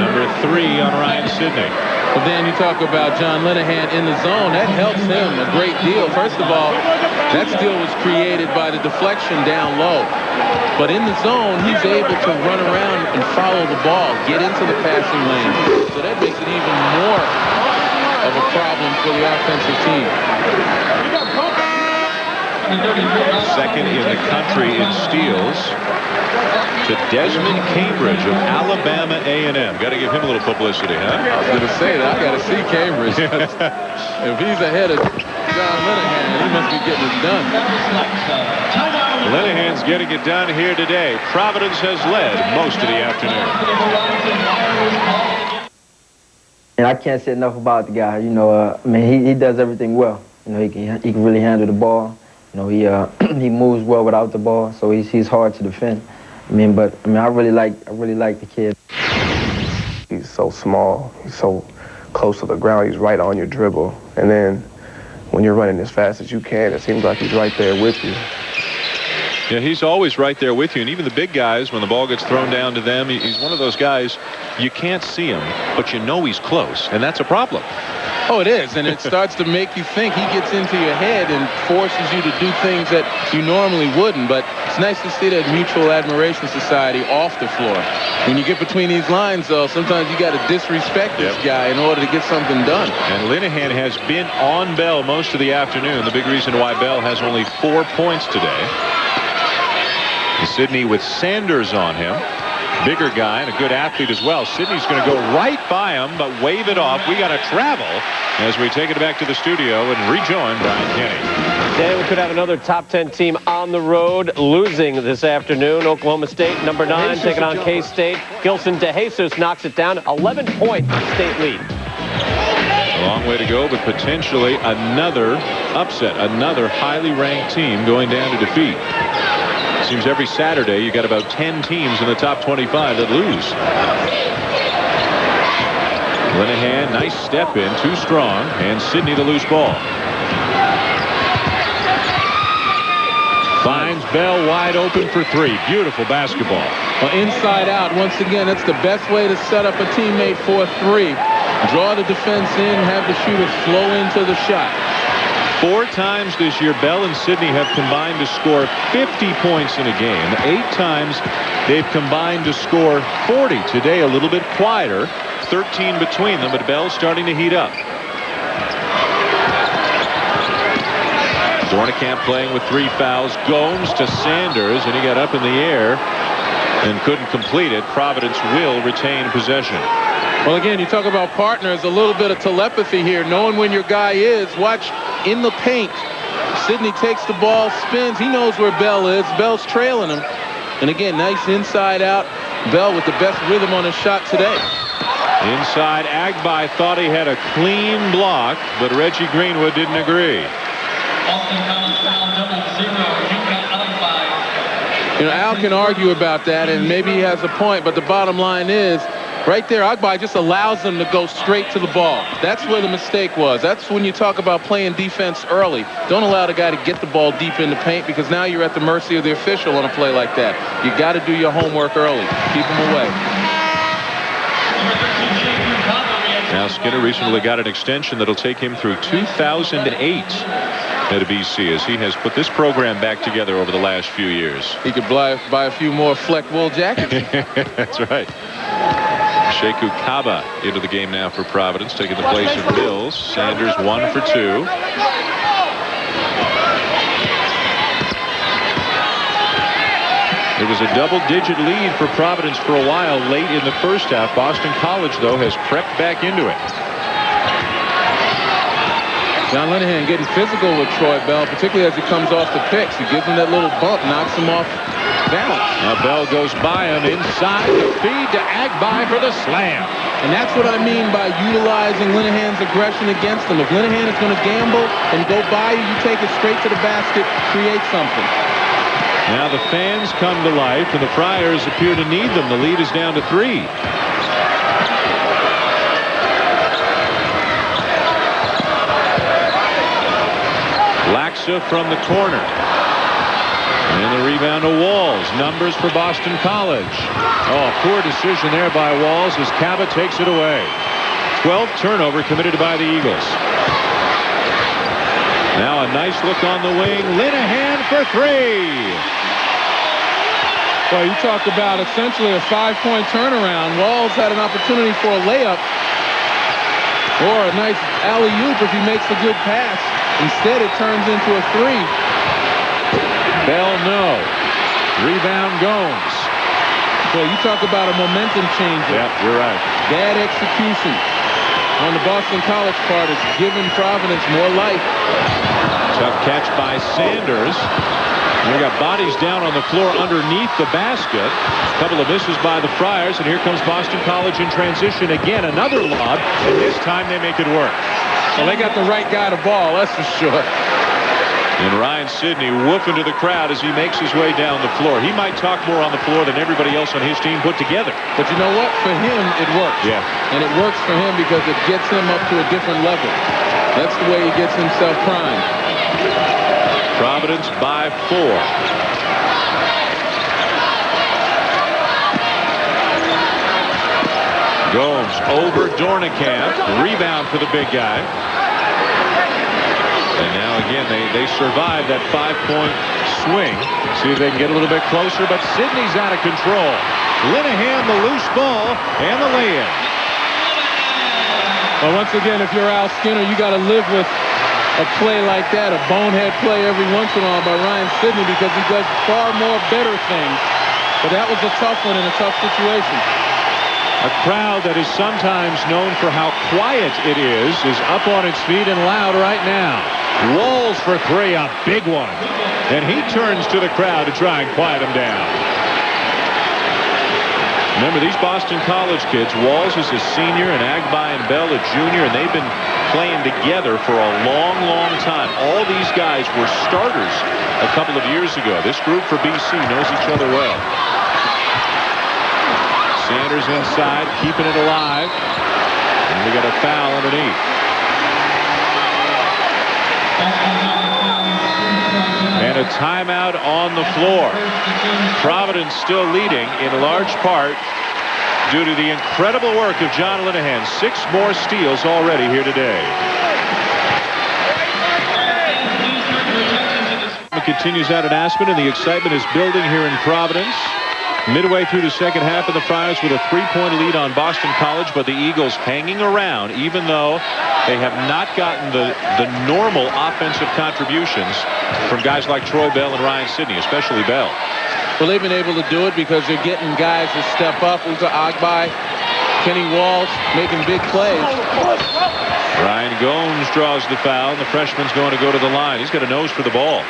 Number 3 on Ryan Sidney. But then you talk about John Linehan in the zone. That helps him a great deal. First of all, that steal was created by the deflection down low. But in the zone, he's able to run around and follow the ball, get into the passing lane. So that makes it even more of a problem for the offensive team. Second in the country in steals to Desmond Cambridge of Alabama A&M. Got to give him a little publicity, huh? I was going to say that. I got to see Cambridge. If he's ahead of John Linehan, he must be getting it done. Linehan's getting it done here today. Providence has led most of the afternoon. And I can't say enough about the guy. You know, I mean, he does everything well. You know, he can really handle the ball. You know, he moves well without the ball, so he's hard to defend. I mean, I really like the kid. He's so small. He's so close to the ground. He's right on your dribble. And then when you're running as fast as you can, it seems like he's right there with you. Yeah, he's always right there with you. And even the big guys, when the ball gets thrown down to them, he's one of those guys, you can't see him, but you know he's close. And that's a problem. Oh, it is, and it starts to make you think. He gets into your head and forces you to do things that you normally wouldn't. But it's nice to see that mutual admiration society off the floor. When you get between these lines, though, sometimes you got to disrespect this guy in order to get something done. And Linehan has been on Bell most of the afternoon. The big reason why Bell has only 4 points today. Sidney with Sanders on him. Bigger guy and a good athlete as well. Sidney's going to go right by him, but wave it off. We got to travel as we take it back to the studio and rejoin Brian Kenny. Dan, we could have another top 10 team on the road losing this afternoon. Oklahoma State, number 9, taking on K-State. Gilson DeJesus knocks it down. 11-point state lead. A long way to go, but potentially another upset, another highly ranked team going down to defeat. Seems every Saturday you got about 10 teams in the top 25 that lose. Linehan, nice step in, too strong, and Sidney the loose ball. Finds Bell wide open for 3. Beautiful basketball. Well, inside out, once again, that's the best way to set up a teammate for 3. Draw the defense in, have the shooter flow into the shot. 4 times this year, Bell and Sidney have combined to score 50 points in a game. 8 times they've combined to score 40. Today a little bit quieter, 13 between them, but Bell's starting to heat up. Dornicamp playing with 3 fouls. Gomes to Sanders, and he got up in the air and couldn't complete it. Providence will retain possession. Well, again, you talk about partners, a little bit of telepathy here, knowing when your guy is. Watch in the paint. Sidney takes the ball, spins. He knows where Bell is. Bell's trailing him. And again, nice inside out. Bell with the best rhythm on his shot today. Inside, Agbai thought he had a clean block, but Reggie Greenwood didn't agree. You know, Al can argue about that, and maybe he has a point, but the bottom line is, right there, Agbai just allows them to go straight to the ball. That's where the mistake was. That's when you talk about playing defense early. Don't allow the guy to get the ball deep in the paint, because now you're at the mercy of the official on a play like that. You got to do your homework early. Keep him away. Now Skinner recently got an extension that'll take him through 2008 at BC, as he has put this program back together over the last few years. He could buy a few more Fleck wool jackets. That's right. Sheku Kaba into the game now for Providence, taking the place of Mills. Sanders 1 for 2. It was a double-digit lead for Providence for a while late in the first half. Boston College, though, has crept back into it. John Linehan getting physical with Troy Bell, particularly as he comes off the picks. He gives him that little bump, knocks him off balance. Now Bell goes by him inside the feed to Agbai for the slam. And that's what I mean by utilizing Linehan's aggression against him. If Linehan is going to gamble and go by you, you take it straight to the basket, create something. Now the fans come to life, and the Friars appear to need them. The lead is down to 3. Laxa from the corner. And the rebound to Walls. Numbers for Boston College. Oh, poor decision there by Walls as Kaba takes it away. 12th turnover committed by the Eagles. Now a nice look on the wing. Linehan for 3. Well, you talk about essentially a 5-point turnaround. Walls had an opportunity for a layup or a nice alley-oop if he makes a good pass. Instead, it turns into a 3. Bell, no. Rebound Gomes. Well, you talk about a momentum changer. Yep, you're right. Bad execution on the Boston College part is giving Providence more life. Tough catch by Sanders. They got bodies down on the floor underneath the basket. A couple of misses by the Friars, and here comes Boston College in transition again. Another lob, and this time they make it work. Well, they got the right guy to ball, that's for sure. And Ryan Sidney whooping to the crowd as he makes his way down the floor. He might talk more on the floor than everybody else on his team put together. But you know what? For him, it works. Yeah. And it works for him because it gets him up to a different level. That's the way he gets himself primed. Providence by 4. Gomes over Dornicamp. Rebound for the big guy. And now again, they survive that 5-point swing. See if they can get a little bit closer, but Sydney's out of control. Linehan, the loose ball, and the lay-in. Well, once again, if you're Al Skinner, you got to live with a play like that, a bonehead play every once in a while by Ryan Sydney, because he does far more better things. But that was a tough one in a tough situation. A crowd that is sometimes known for how quiet it is up on its feet and loud right now. Walls for three, a big one. And he turns to the crowd to try and quiet him down. Remember, these Boston College kids, Walls is a senior and Agbai and Bell a junior, and they've been playing together for a long, long time. All these guys were starters a couple of years ago. This group for BC knows each other well. Sanders inside, keeping it alive. And we got a foul underneath. And a timeout on the floor. Providence still leading in large part due to the incredible work of John Linehan. 6 more steals already here today. It continues out at Aspen, and the excitement is building here in Providence. Midway through the second half of the Friars with a 3-point lead on Boston College, but the Eagles hanging around, even though they have not gotten the normal offensive contributions from guys like Troy Bell and Ryan Sydney, especially Bell. Well, they've been able to do it because they're getting guys to step up. Uza Agbai, Kenny Walls making big plays. Ryan Gomes draws the foul, and the freshman's going to go to the line. He's got a nose for the ball.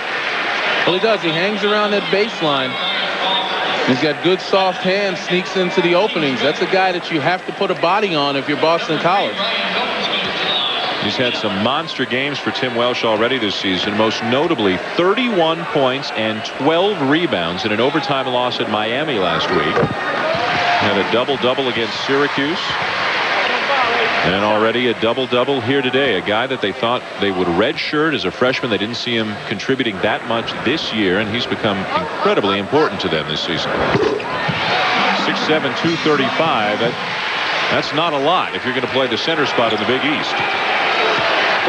Well, he does. He hangs around that baseline. He's got good soft hands, sneaks into the openings. That's a guy that you have to put a body on if you're Boston College. He's had some monster games for Tim Welsh already this season, most notably 31 points and 12 rebounds in an overtime loss at Miami last week. Had a double-double against Syracuse. And already a double-double here today. A guy that they thought they would redshirt as a freshman. They didn't see him contributing that much this year, and he's become incredibly important to them this season. 6'7", 235. That's not a lot if you're going to play the center spot in the Big East.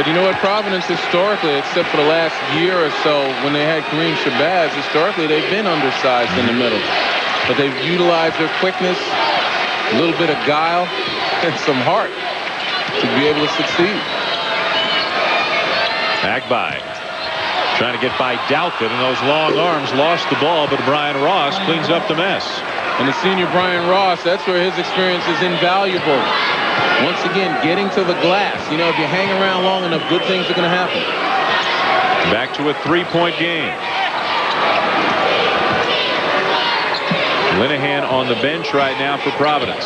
But you know what, Providence historically, except for the last year or so when they had Kareem Shabazz, historically they've been undersized in the middle. But they've utilized their quickness, a little bit of guile, and some heart to be able to succeed. Agbai trying to get by Douthit, and those long arms lost the ball, but Brian Ross cleans up the mess. And the senior Brian Ross, that's where his experience is invaluable. Once again, getting to the glass. You know, if you hang around long enough, good things are going to happen. Back to a 3-point game. Linehan on the bench right now for Providence.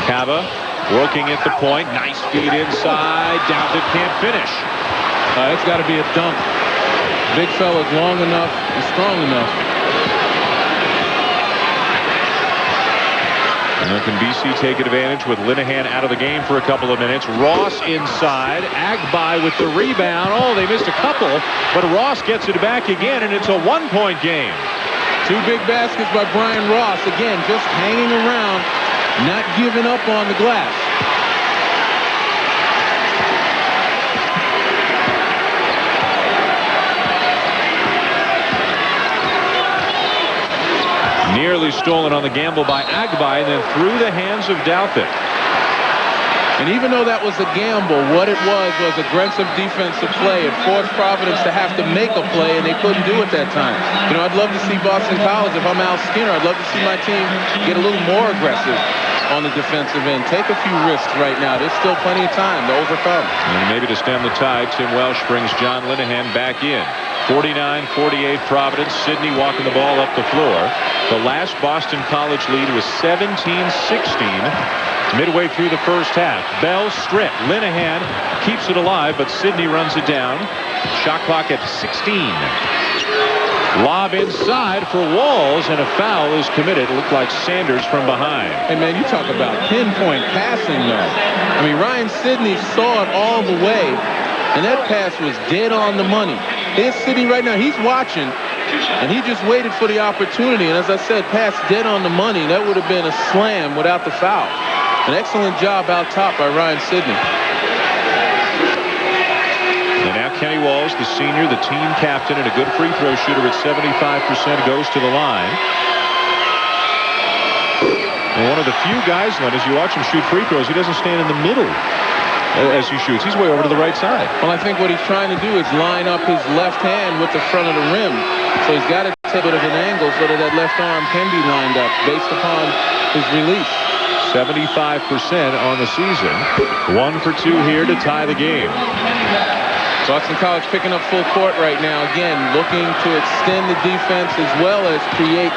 Cava working at the point. Nice feed inside. Douthit can't finish. It's got to be a dunk. Big fella's long enough and strong enough. Now can BC take advantage with Linehan out of the game for a couple of minutes. Ross inside. Agbai with the rebound. Oh, they missed a couple, but Ross gets it back again, and it's a 1-point game. 2 big baskets by Brian Ross. Again, just hanging around, not giving up on the glass. Nearly stolen on the gamble by Agbai, and then through the hands of Douthit. And even though that was a gamble, what it was aggressive defensive play. It forced Providence to have to make a play, and they couldn't do it that time. You know, I'd love to see Boston College, if I'm Al Skinner, I'd love to see my team get a little more aggressive on the defensive end. Take a few risks right now. There's still plenty of time to overcome. And maybe to stem the tide, Tim Welsh brings John Linehan back in. 49-48 Providence. Sydney walking the ball up the floor. The last Boston College lead was 17-16 midway through the first half. Bell stripped. Linehan keeps it alive, but Sydney runs it down. Shot clock at 16. Lob inside for Walls, and a foul is committed. It looked like Sanders from behind. Hey, man, you talk about pinpoint passing, though. I mean, Ryan Sydney saw it all the way, and that pass was dead on the money. Here's Sydney right now. He's watching. And he just waited for the opportunity. And as I said, passed dead on the money. That would have been a slam without the foul. An excellent job out top by Ryan Sidney. And now Kenny Walls, the senior, the team captain, and a good free throw shooter at 75%, goes to the line. And one of the few guys, Len, as you watch him shoot free throws, he doesn't stand in the middle as he shoots. He's way over to the right side. Well, I think what he's trying to do is line up his left hand with the front of the rim. So he's got to take a bit of an angle so that that left arm can be lined up based upon his release. 75% on the season. 1 for 2 here to tie the game. Boston College picking up full court right now. Again, looking to extend the defense as well as create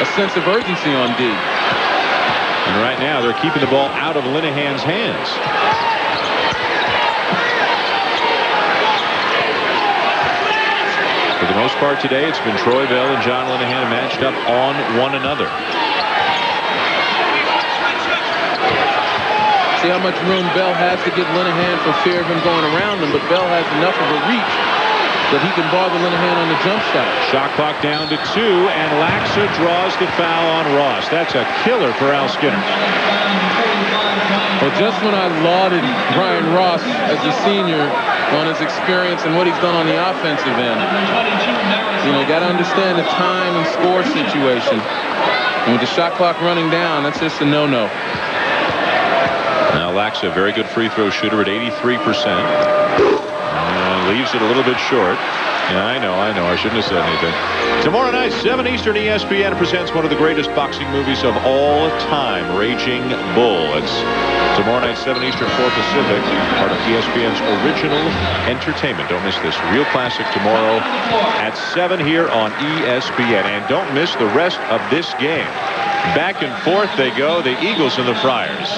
a sense of urgency on D. And right now, they're keeping the ball out of Linehan's hands. For the most part today, it's been Troy Bell and John Linehan matched up on one another. See how much room Bell has to give Linehan for fear of him going around him, but Bell has enough of a reach that he can bother Linehan on the jump shot. Shot clock down to 2, and Laxa draws the foul on Ross. That's a killer for Al Skinner. Well, just when I lauded Brian Ross as a senior on his experience and what he's done on the offensive end, you know, you got to understand the time and score situation. And with the shot clock running down, that's just a no-no. Now Laxa, a very good free throw shooter at 83%. Leaves it a little bit short. Yeah, I know. I shouldn't have said anything. Tomorrow night, 7 Eastern, ESPN presents one of the greatest boxing movies of all time, Raging Bull. It's tomorrow night, 7 Eastern, 4 Pacific, part of ESPN's original entertainment. Don't miss this real classic tomorrow at 7 here on ESPN. And don't miss the rest of this game. Back and forth they go, the Eagles and the Friars.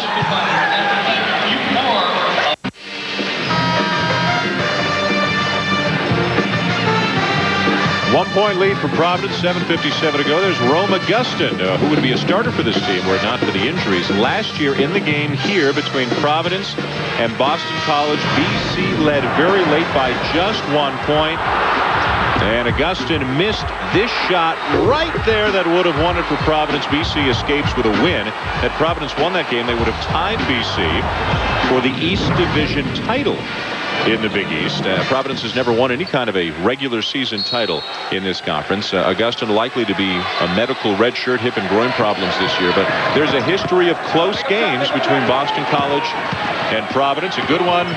1-point lead for Providence, 7:57 to go. There's Rome Augustin, who would be a starter for this team were it not for the injuries. Last year in the game here between Providence and Boston College, BC led very late by just 1 point. And Augustin missed this shot right there that would have won it for Providence. BC escapes with a win. Had Providence won that game, they would have tied BC for the East Division title in the Big East. Providence has never won any kind of a regular season title in this conference. Augustin likely to be a medical redshirt, hip and groin problems this year, but there's a history of close games between Boston College and Providence. A good one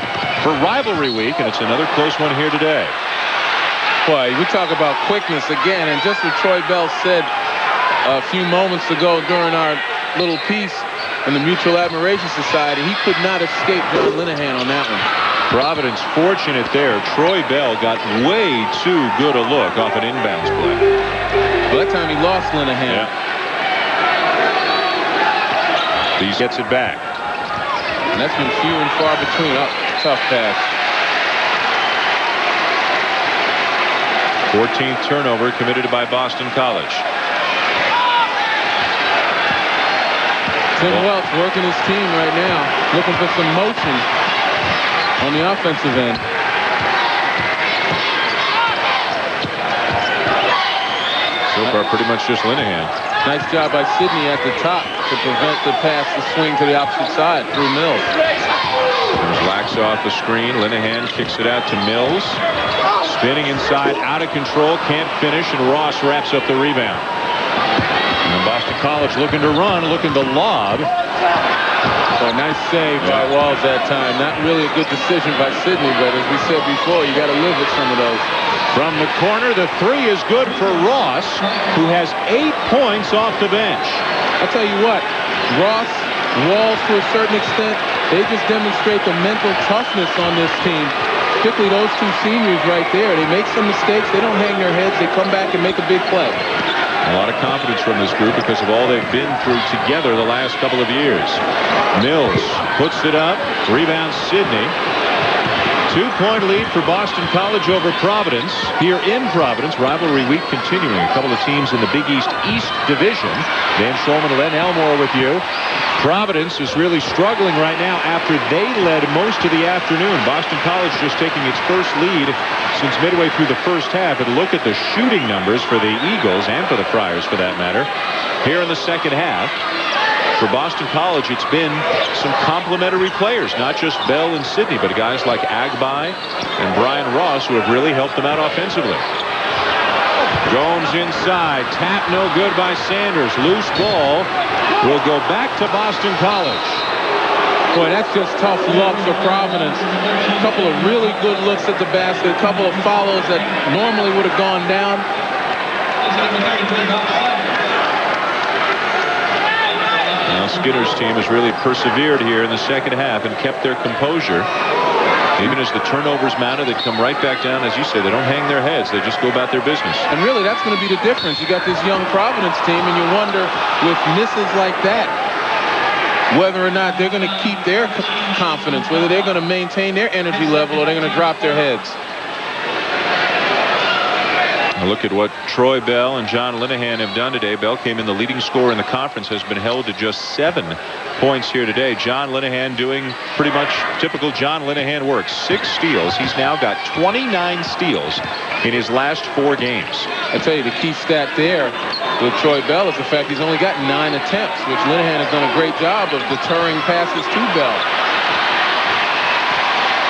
for rivalry week, and it's another close one here today. Boy, we talk about quickness again, and just what Troy Bell said a few moments ago during our little piece in the Mutual Admiration Society, he could not escape John Linehan on that one. Providence fortunate there. Troy Bell got way too good a look off an inbounds play. Well, that time he lost Linehan. Yeah. He gets it back. And that's been few and far between. Oh, tough pass. 14th turnover committed by Boston College. Tim Welch working his team right now, looking for some motion on the offensive end. So far, pretty much just Linehan. Nice job by Sidney at the top to prevent the pass to swing to the opposite side through Mills. There's Laxa off the screen. Linehan kicks it out to Mills. Spinning inside, out of control, can't finish, and Ross wraps up the rebound. And Boston College looking to run, looking to lob. Oh, nice save by Walls that time. Not really a good decision by Sidney, but as we said before, you got to live with some of those. From the corner, the three is good for Ross, who has 8 points off the bench. I'll tell you what, Ross, Walls to a certain extent, they just demonstrate the mental toughness on this team. Particularly those two seniors right there. They make some mistakes. They don't hang their heads. They come back and make a big play. A lot of confidence from this group because of all they've been through together the last couple of years. Mills puts it up. Rebounds Sidney. 2-point lead for Boston College over Providence. Here in Providence, rivalry week continuing. A couple of teams in the Big East Division. Dan Shulman, Len Elmore with you. Providence is really struggling right now after they led most of the afternoon. Boston College just taking its first lead since midway through the first half. And look at the shooting numbers for the Eagles and for the Friars, for that matter, here in the second half. For Boston College, it's been some complementary players, not just Bell and Sidney, but guys like Agbai and Brian Ross, who have really helped them out offensively. Gomes inside, tap no good by Sanders. Loose ball will go back to Boston College. Boy, that's just tough luck for Providence. A couple of really good looks at the basket, a couple of follows that normally would have gone down. Now Skinner's team has really persevered here in the second half and kept their composure. Even as the turnovers mounted, they come right back down. As you say, they don't hang their heads. They just go about their business. And really, that's going to be the difference. You got this young Providence team, and you wonder, with misses like that, whether or not they're going to keep their confidence, whether they're going to maintain their energy level, or they're going to drop their heads. Now look at what Troy Bell and John Linehan have done today. Bell came in the leading scorer in the conference, has been held to just 7 points here today. John Linehan doing pretty much typical John Linehan work. 6 steals. He's now got 29 steals in his last 4 games. I tell you, the key stat there with Troy Bell is the fact he's only got 9 attempts, which Linehan has done a great job of deterring passes to Bell.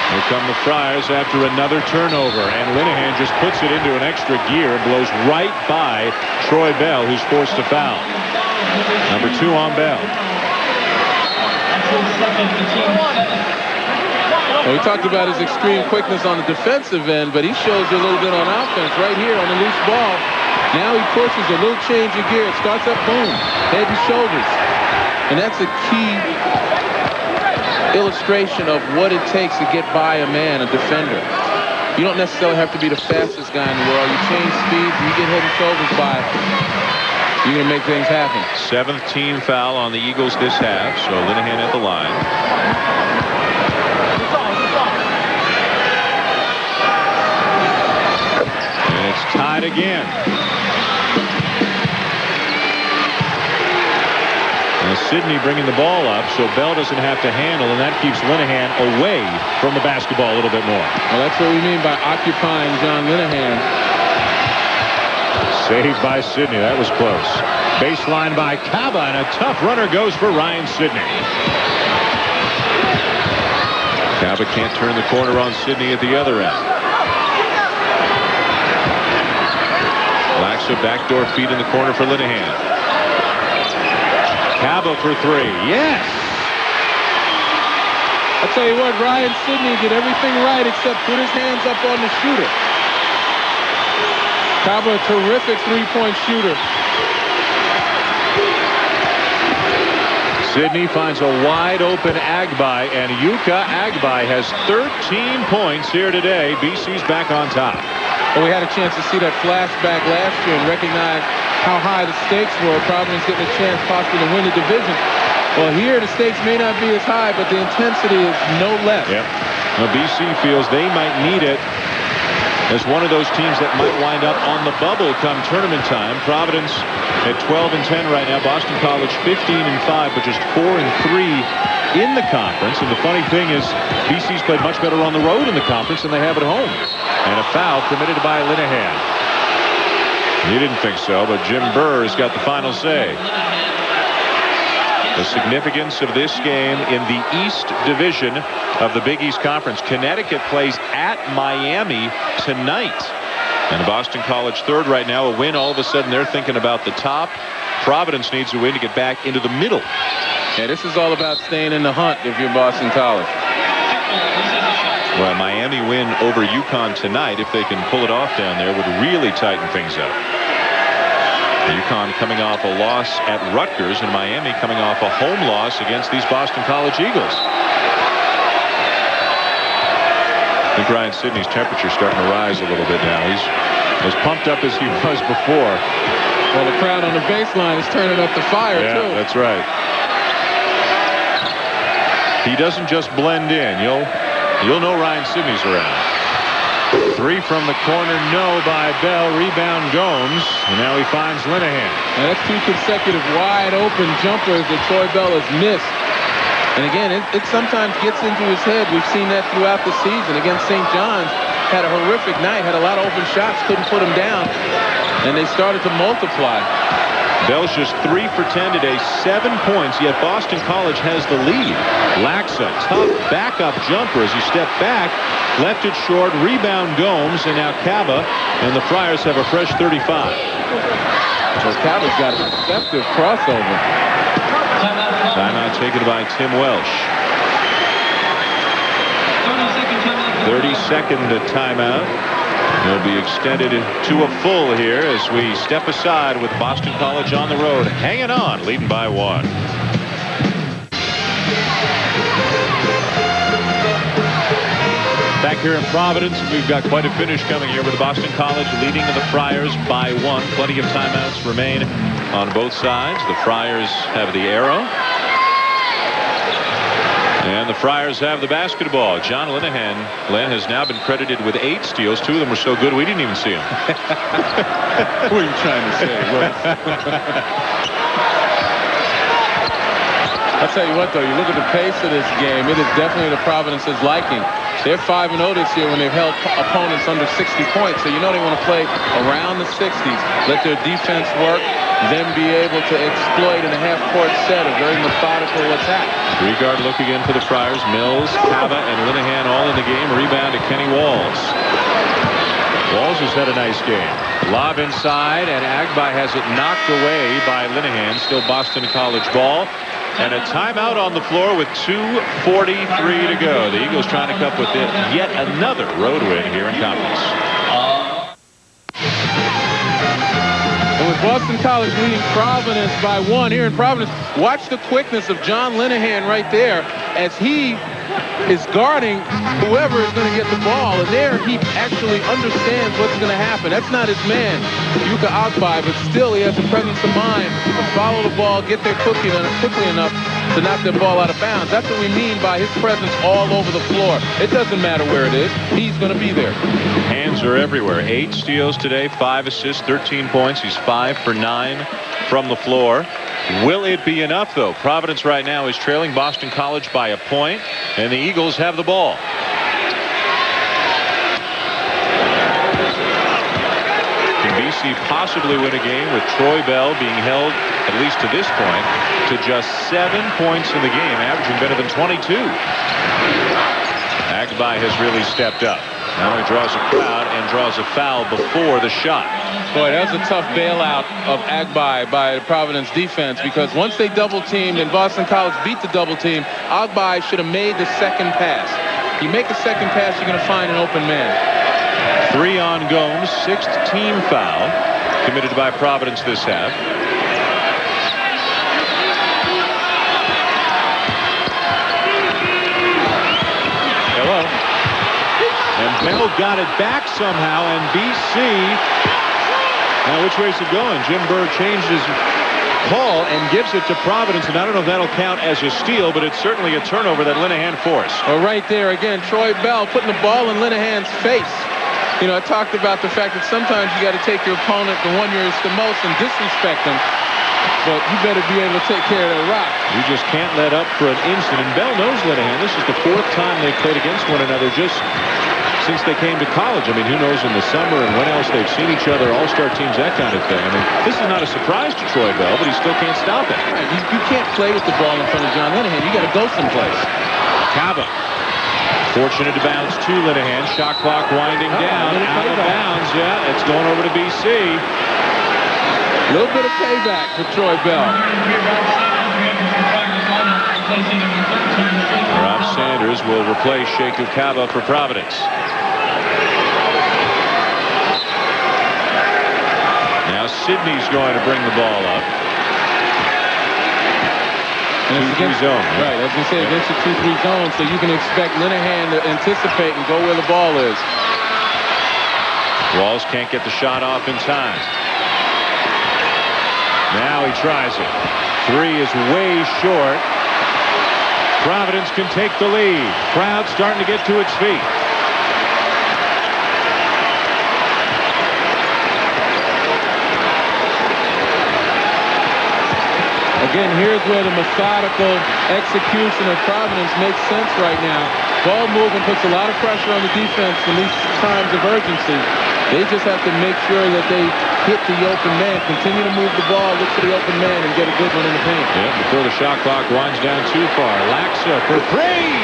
Here come the Friars after another turnover, and Linehan just puts it into an extra gear, blows right by Troy Bell, who's forced to foul. Number 2 on Bell. Well, we talked about his extreme quickness on the defensive end, but he shows you a little bit on offense right here on the loose ball. Now he pushes a little change of gear. It starts up, boom, head and shoulders. And that's a key illustration of what it takes to get by a man, a defender. You don't necessarily have to be the fastest guy in the world. You change speeds, you get head and shoulders by, you're going to make things happen. 7th team foul on the Eagles this half, so Linehan at the line. And it's tied again. Now Sidney bringing the ball up, so Bell doesn't have to handle, and that keeps Linehan away from the basketball a little bit more. Well, that's what we mean by occupying John Linehan. Saved by Sidney. That was close. Baseline by Kaba, and a tough runner goes for Ryan Sidney. Kaba can't turn the corner on Sidney at the other end. Laxa backdoor feed in the corner for Linehan. Kaba for 3. Yes! I tell you what, Ryan Sidney did everything right except put his hands up on the shooter. Kaba, a terrific three-point shooter. Sidney finds a wide-open Agbai, and Yuka Agbai has 13 points here today. BC's back on top. Well, we had a chance to see that flashback last year and recognize how high the stakes were. Providence getting a chance possibly to win the division. Well, here the stakes may not be as high, but the intensity is no less. Yep. Well, BC feels they might need it as one of those teams that might wind up on the bubble come tournament time. Providence at 12-10 right now. Boston College 15-5, but just 4-3 in the conference. And the funny thing is, BC's played much better on the road in the conference than they have at home. And a foul committed by Linehan. You didn't think so, but Jim Burr has got the final say. The significance of this game in the East Division of the Big East Conference. Connecticut plays at Miami tonight. And Boston College 3rd right now. A win, all of a sudden they're thinking about the top. Providence needs a win to get back into the middle. Yeah, this is all about staying in the hunt if you're Boston College. Well, Miami win over UConn tonight, if they can pull it off down there, would really tighten things up. UConn coming off a loss at Rutgers, and Miami coming off a home loss against these Boston College Eagles. I think Ryan Sidney's temperature starting to rise a little bit now. He's as pumped up as he was before. Well, the crowd on the baseline is turning up the fire, too. Yeah, that's right. He doesn't just blend in. You'll know Ryan Sidney's around. Three from the corner, no by Bell. Rebound Gomes, and now he finds Linehan. And that's 2 consecutive wide open jumpers that Troy Bell has missed. And again, it sometimes gets into his head. We've seen that throughout the season. Against St. John's, had a horrific night, had a lot of open shots, couldn't put him down, and they started to multiply. Bell's just 3 for 10 today, 7 points, yet Boston College has the lead. Laxa, tough backup jumper as he stepped back, left it short, rebound Gomes, and now Cava, and the Friars have a fresh 35. So Cava's got a deceptive crossover. Timeout taken by Tim Welsh. 32nd timeout. It'll be extended to a full here as we step aside with Boston College on the road, hanging on, leading by 1. Back here in Providence, we've got quite a finish coming here with Boston College leading the Friars by 1. Plenty of timeouts remain on both sides. The Friars have the arrow. And the Friars have the basketball. John Linehan, Len, has now been credited with 8 steals. 2 of them were so good we didn't even see them. What are you trying to say, Russ? I'll tell you what, though, you look at the pace of this game, it is definitely to Providence's liking. They're 5-0 this year when they've held opponents under 60 points, so you know they want to play around the 60s, let their defense work, then be able to exploit in a half-court set, a very methodical attack. 3-guard look again for the Friars. Mills, Cava, and Linehan all in the game. Rebound to Kenny Walls. Walls has had a nice game. Lob inside, and Agbai has it knocked away by Linehan. Still Boston College ball. And a timeout on the floor with 2:43 to go. The Eagles trying to come up with yet another road win here in conference. And with Boston College leading Providence by 1 here in Providence, watch the quickness of John Linehan right there as he is guarding whoever is going to get the ball. And there he actually understands what's going to happen. That's not his man, Yuka Agbai, but still he has the presence of mind to follow the ball, get there quickly enough to knock the ball out of bounds. That's what we mean by his presence all over the floor. It doesn't matter where it is. He's going to be there. Hands are everywhere. 8 steals today, 5 assists, 13 points. He's 5 for 9 from the floor. Will it be enough, though? Providence right now is trailing Boston College by a point, and the Eagles have the ball. Can BC possibly win a game with Troy Bell being held, at least to this point, to just 7 points in the game, averaging better than 22? Agbai has really stepped up. Now he draws a crowd and draws a foul before the shot. Boy, that was a tough bailout of Agbai by the Providence defense, because once they double-teamed and Boston College beat the double-team, Agbai should have made the second pass. You make a second pass, you're going to find an open man. 3 on Gomes, 6th team foul committed by Providence this half. Hello. And Bell got it back somehow, and BC. Now, which way is it going? Jim Burr changed his call and gives it to Providence, and I don't know if that'll count as a steal, but it's certainly a turnover that Linehan forced. Well, right there again, Troy Bell putting the ball in Linehan's face. You know, I talked about the fact that sometimes you got to take your opponent, the one you're the most, and disrespect them. But you better be able to take care of that rock. You just can't let up for an instant. And Bell knows Linehan. This is the 4th time they've played against one another just since they came to college. I mean, who knows in the summer and when else they've seen each other, all-star teams, that kind of thing. I mean, this is not a surprise to Troy Bell, but he still can't stop it. Right. You can't play with the ball in front of John Linehan. You got to go someplace. Cava. Fortunate to bounce to Linehan. Shot clock winding down. Out of bounds. Yeah, it's going over to BC. A little bit of payback for Troy Bell. Rob Sanders will replace Sheku Cava for Providence. Now Sidney's going to bring the ball up. 2-3 zone. Right, I was going to say, against the 2-3 zone, so you can expect Linehan to anticipate and go where the ball is. Walls can't get the shot off in time. Now he tries it. 3 is way short. Providence can take the lead. Crowd starting to get to its feet. Again, here's where the methodical execution of Providence makes sense right now. Ball movement puts a lot of pressure on the defense in these times of urgency. They just have to make sure that they hit the open man, continue to move the ball, look for the open man, and get a good one in the paint. Yeah, before the shot clock winds down too far. Laxa for three!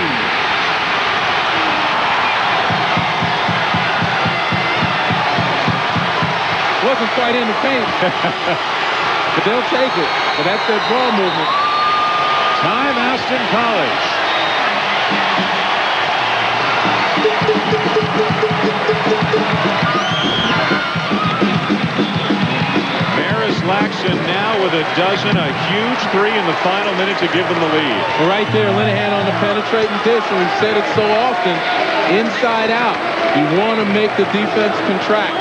Wasn't quite in the paint. But they'll take it. But that's their ball movement. Time, Aston College. Maris Laxon now with a dozen, a huge three in the final minute to give them the lead. Right there, Linehan on the penetrating dish, and we've said it so often, inside out. You want to make the defense contract.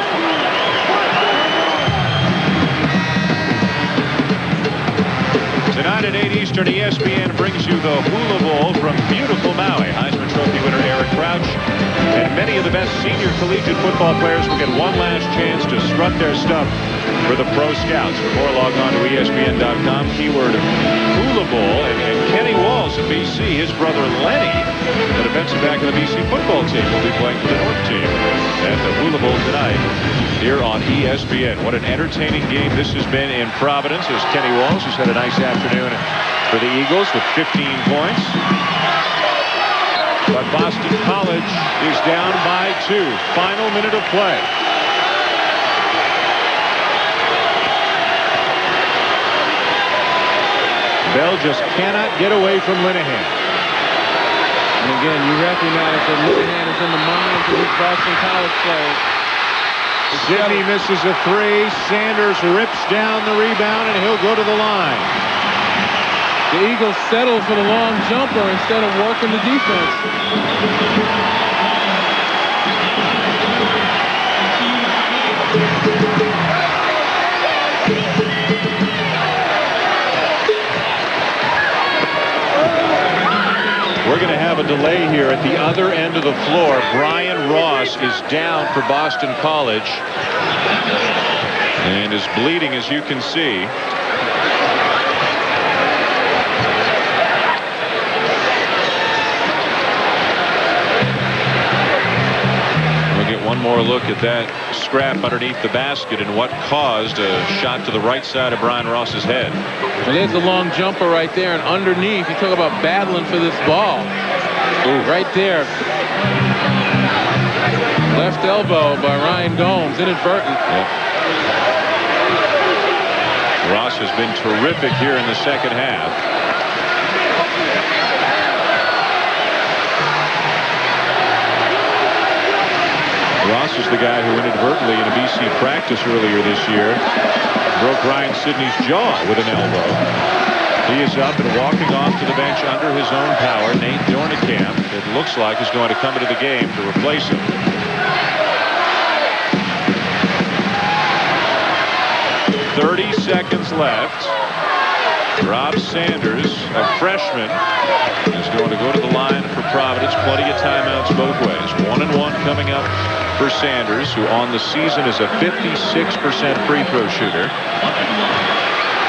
Tonight at 8 Eastern, ESPN brings you the Hula Bowl from beautiful Maui. Heisman Trophy winner Eric Crouch and many of the best senior collegiate football players will get one last chance to strut their stuff for the Pro Scouts. For more, log on to ESPN.com, keyword Hula Bowl. And Kenny Walls of BC, his brother Lenny, the defensive back of the BC football team, will be playing for the North team at the Hula Bowl tonight here on ESPN. What an entertaining game this has been in Providence, as Kenny Walls has had a nice afternoon for the Eagles with 15 points. But Boston College is down by 2. Final minute of play. Bell just cannot get away from Linehan. And again, you recognize that Linehan is in the minds of these Boston College players. Sidney misses a 3. Sanders rips down the rebound, and he'll go to the line. The Eagles settle for the long jumper instead of working the defense. We're going to have a delay here at the other end of the floor. Brian Ross is down for Boston College and is bleeding, as you can see. We'll get one more look at that scrap underneath the basket and what caused a shot to the right side of Brian Ross's head. Well, there's the long jumper right there, and underneath, you talk about battling for this ball. Ooh, right there. Left elbow by Ryan Gomes, inadvertent. Yep. Ross has been terrific here in the second half. Ross is the guy who inadvertently in a BC practice earlier this year broke Ryan Sidney's jaw with an elbow. He is up and walking off to the bench under his own power. Nate Dornekamp, it looks like, is going to come into the game to replace him. .30 seconds left. Rob Sanders, a freshman, is going to go to the line for Providence. Plenty of timeouts both ways. 1-1 coming up for Sanders, who on the season is a 56% free throw shooter.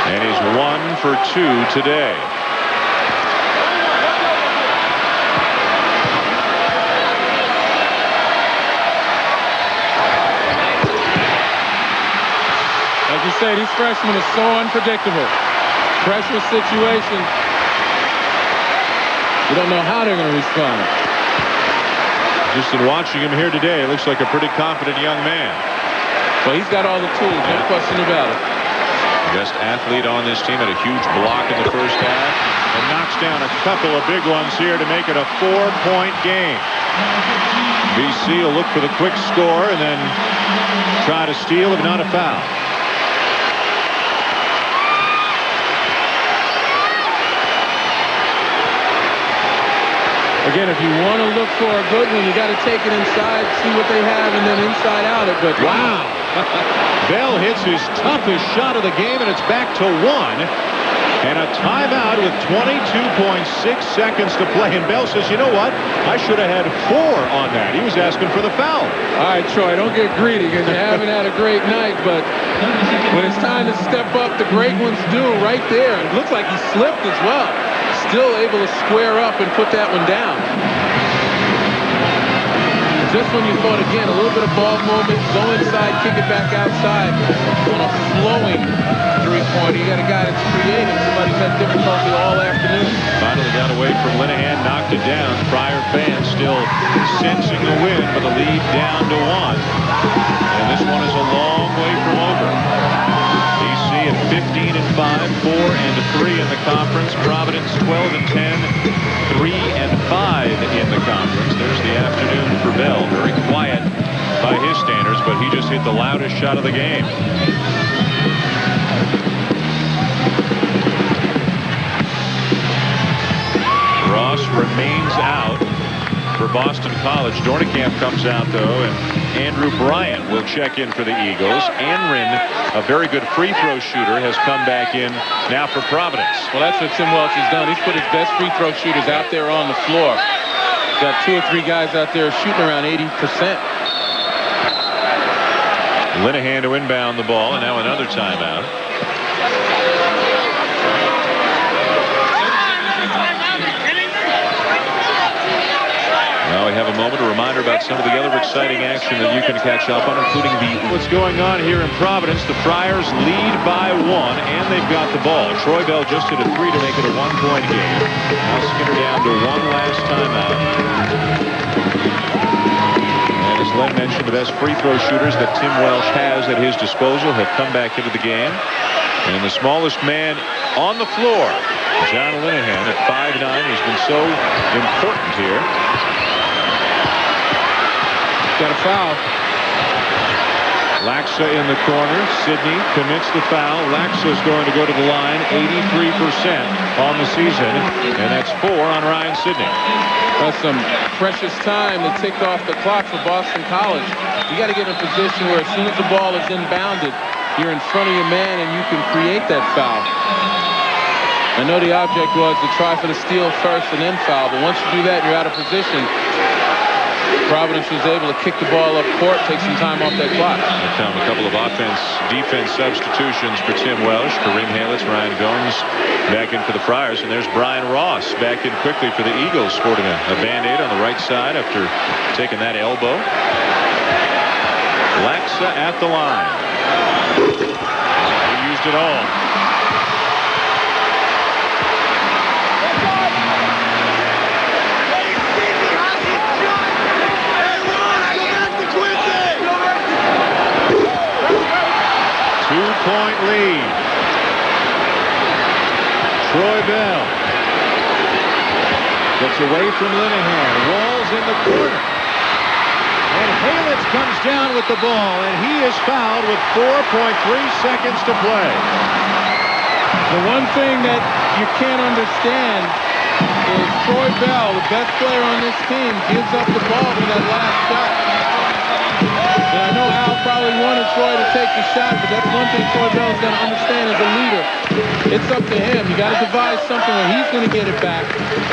And he's 1 for 2 today. Like you say, these freshmen are so unpredictable. Pressure situation. You don't know how they're going to respond. Just in watching him here today, it looks like a pretty confident young man. Well, he's got all the tools, no question about it. Best athlete on this team, had a huge block in the first half and knocks down a couple of big ones here to make it a 4-point game. BC will look for the quick score and then try to steal if not a foul. Again, if you want to look for a good one, you got to take it inside, see what they have, and then inside out it. But wow. Bell hits his toughest shot of the game, and it's back to 1. And a timeout with 22.6 seconds to play. And Bell says, you know what? I should have had 4 on that. He was asking for the foul. All right, Troy, don't get greedy because you haven't had a great night, but When it's time to step up, the great ones do right there. It looks like he slipped as well. Still able to square up and put that one down. Just when you thought, again, a little bit of ball movement, go inside, kick it back outside on a flowing three-pointer. You got a guy that's creative. Somebody's had difficulty all afternoon. Finally got away from Linehan, knocked it down. Friar fans still sensing the win, but the lead down to 1. And this one is a long way from over. DC at 15-5, 4-3 in the conference. Providence 12-10, 3-5 in the conference. There's the afternoon for Bell. Very quiet by his standards, but he just hit the loudest shot of the game. Ross remains out for Boston College. Dornekamp comes out, though, and Andrew Bryant will check in for the Eagles. Anrin, a very good free throw shooter, has come back in now for Providence. Well, that's what Tim Welch has done. He's put his best free throw shooters out there on the floor. Got 2 or 3 guys out there shooting around 80%. Linehan to inbound the ball, and now another timeout. Now we have a moment, a reminder about some of the other exciting action that you can catch up on, including what's going on here in Providence. The Friars lead by 1, and they've got the ball. Troy Bell just hit a 3 to make it a 1-point game. Now Skinner down to 1 last timeout. And as Len mentioned, the best free throw shooters that Tim Welch has at his disposal have come back into the game. And the smallest man on the floor, John Linehan at 5'9", who's been so important here. Got a foul. Laxa in the corner. Sidney commits the foul. Laxa's going to go to the line 83% on the season, and that's 4 on Ryan Sidney. That's some precious time that ticked off the clock for Boston College. You got to get in a position where as soon as the ball is inbounded, you're in front of your man and you can create that foul. I know the object was to try for the steal first and then foul, but once you do that, you're out of position. Providence was able to kick the ball up court, take some time off that clock. They found a couple of defense substitutions for Tim Welsh. Kareem Haylitz, Ryan Gomes back in for the Friars. And there's Brian Ross back in quickly for the Eagles, sporting a Band-Aid on the right side after taking that elbow. Laxa at the line. He used it all. Two-point lead. Troy Bell gets away from Linehan. Walls in the corner. And Haylitz comes down with the ball, and he is fouled with 4.3 seconds to play. The one thing that you can't understand is Troy Bell, the best player on this team, gives up the ball for that last shot. And I know Al probably wanted Troy to take the shot, but that's one thing Troy Bell is going to understand as a leader. It's up to him. You got to devise something where he's going to get it back,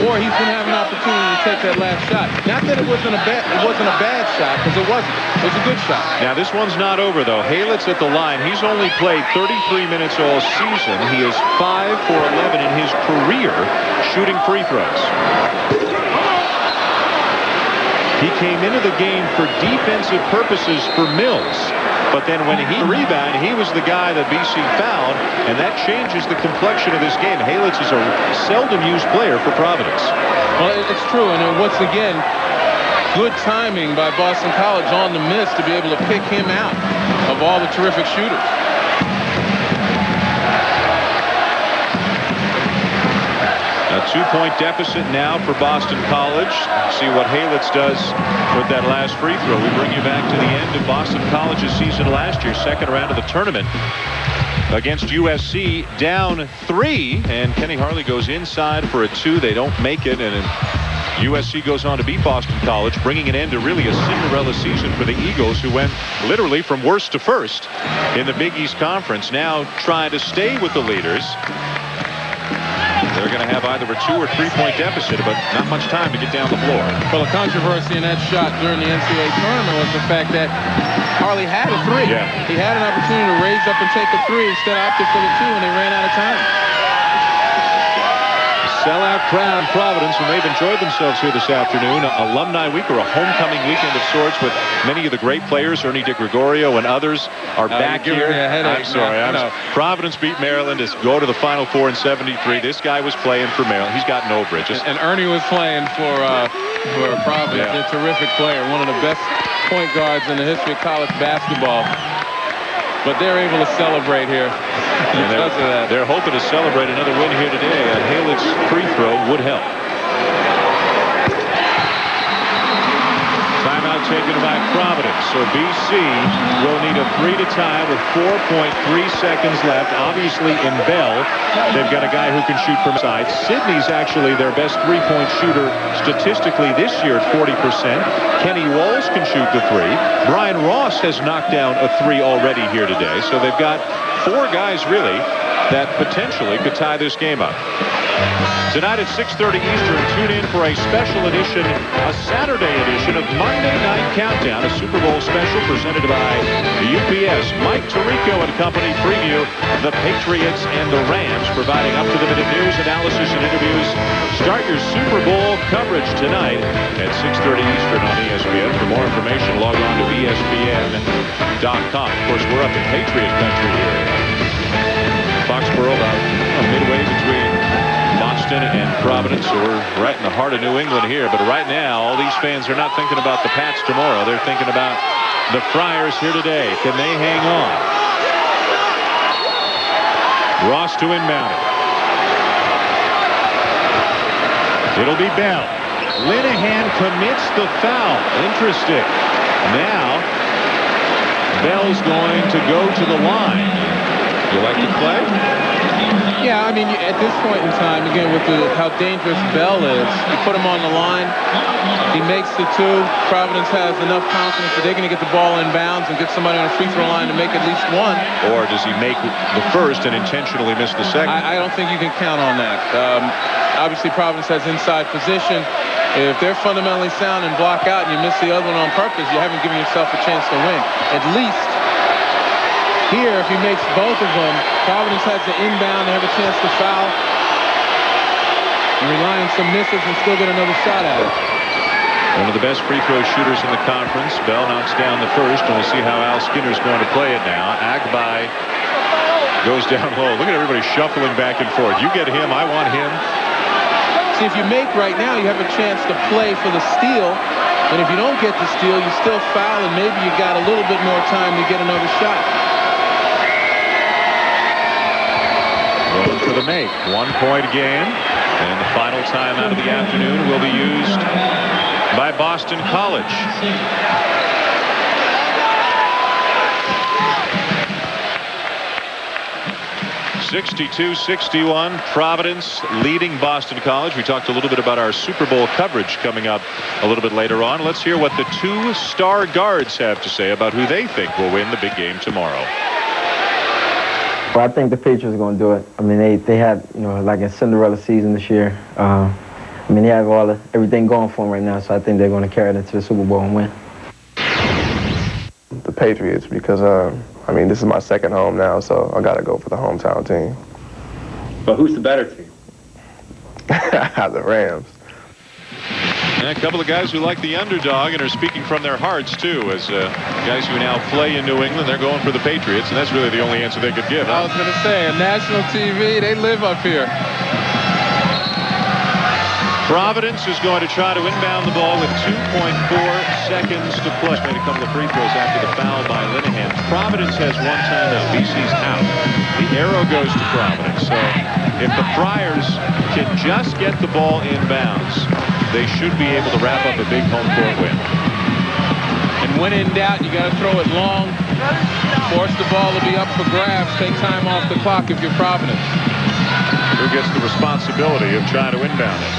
or he's going to have an opportunity to take that last shot. Not that it wasn't a bad shot, because it wasn't. It was a good shot. Now this one's not over though. Haylitz at the line. He's only played 33 minutes all season. He is 5 for 11 in his career shooting free throws. He came into the game for defensive purposes for Mills, but then when he rebounded, he was the guy that BC fouled, and that changes the complexion of this game. Haylitz is a seldom used player for Providence. Well, it's true, and once again, good timing by Boston College on the miss to be able to pick him out of all the terrific shooters. A 2-point deficit now for Boston College. See what Haylitz does with that last free throw. We bring you back to the end of Boston College's season last year, second round of the tournament against USC, down 3, and Kenny Harley goes inside for a 2. They don't make it, and USC goes on to beat Boston College, bringing an end to really a Cinderella season for the Eagles, who went literally from worst to first in the Big East Conference, now trying to stay with the leaders. They're going to have either a 2 or 3 point deficit, but not much time to get down the floor. Well, the controversy in that shot during the NCAA tournament was the fact that Harley had a 3. Yeah. He had an opportunity to raise up and take a 3. Instead opted for the 2, and they ran out of time. Sellout crowd in Providence, and they've enjoyed themselves here this afternoon. Alumni week, or a homecoming weekend of sorts, with many of the great players. Ernie DiGregorio and others are back here. I'm sorry. Providence beat Maryland to go to the Final Four in '73. This guy was playing for Maryland. He's gotten over it. And Ernie was playing for Providence. Yeah. A terrific player, one of the best point guards in the history of college basketball. But they're able to celebrate here because of that. They're hoping to celebrate another win here today. A Halic's free throw would help. Timeout taken by Providence. So BC will need a 3 to tie with 4.3 seconds left. Obviously in Bell, they've got a guy who can shoot from side. Sydney's actually their best three-point shooter statistically this year at 40%. Kenny Walls can shoot the 3. Brian Ross has knocked down a 3 already here today. So they've got 4 guys really that potentially could tie this game up. Tonight at 6:30 Eastern, tune in for a special edition, a Saturday edition of Monday Night Countdown, a Super Bowl special presented by UPS. Mike Tirico and company preview the Patriots and the Rams, providing up-to-the-minute news, analysis, and interviews. Start your Super Bowl coverage tonight at 6:30 Eastern on ESPN. For more information, log on to ESPN.com. Of course, we're up in Patriot country here. Foxborough, about midway between Boston and Providence, so we're right in the heart of New England here. But right now, all these fans are not thinking about the Pats tomorrow. They're thinking about the Friars here today. Can they hang on? Ross to inbound it. It'll be Bell. Linehan commits the foul. Interesting. Now, Bell's going to go to the line. You like to play? Yeah, I mean, at this point in time, again, with how dangerous Bell is, you put him on the line, he makes the 2. Providence has enough confidence that they're going to get the ball in bounds and get somebody on a free throw line to make at least 1. Or does he make the first and intentionally miss the second? I don't think you can count on that. Obviously, Providence has inside position. If they're fundamentally sound and block out and you miss the other one on purpose, you haven't given yourself a chance to win. At least here, if he makes both of them, Providence has the inbound and have a chance to foul and rely on some misses and still get another shot at it. One of the best free throw shooters in the conference. Bell knocks down the first, and we'll see how Al Skinner's going to play it now. Agbai goes down low. Look at everybody shuffling back and forth. You get him, I want him. See, if you make right now, you have a chance to play for the steal. And if you don't get the steal, you still foul, and maybe you got a little bit more time to get another shot. Goes for the make. 1 point game. And the final timeout of the afternoon will be used by Boston College. (62-61), Providence leading Boston College. We talked a little bit about our Super Bowl coverage coming up a little bit later on. Let's hear what the 2 star guards have to say about who they think will win the big game tomorrow. Well, I think the Patriots are going to do it. I mean, they had, like a Cinderella season this year. I mean, they have everything going for them right now, so I think they're going to carry it into the Super Bowl and win. The Patriots, because, I mean, this is my second home now, so I got to go for the hometown team. But who's the better team? The Rams. And a couple of guys who like the underdog and are speaking from their hearts, too, as guys who now play in New England. They're going for the Patriots, and that's really the only answer they could give. I was going to say, on national TV, they live up here. Providence is going to try to inbound the ball with 2.4 seconds to play. Made a couple of free throws after the foul by Linehan. Providence has 1 timeout. BC's out. The arrow goes to Providence. So if the Friars can just get the ball in bounds, they should be able to wrap up a big home court win. And when in doubt, you got to throw it long. Force the ball to be up for grabs. Take time off the clock if you're Providence. Who gets the responsibility of trying to inbound it?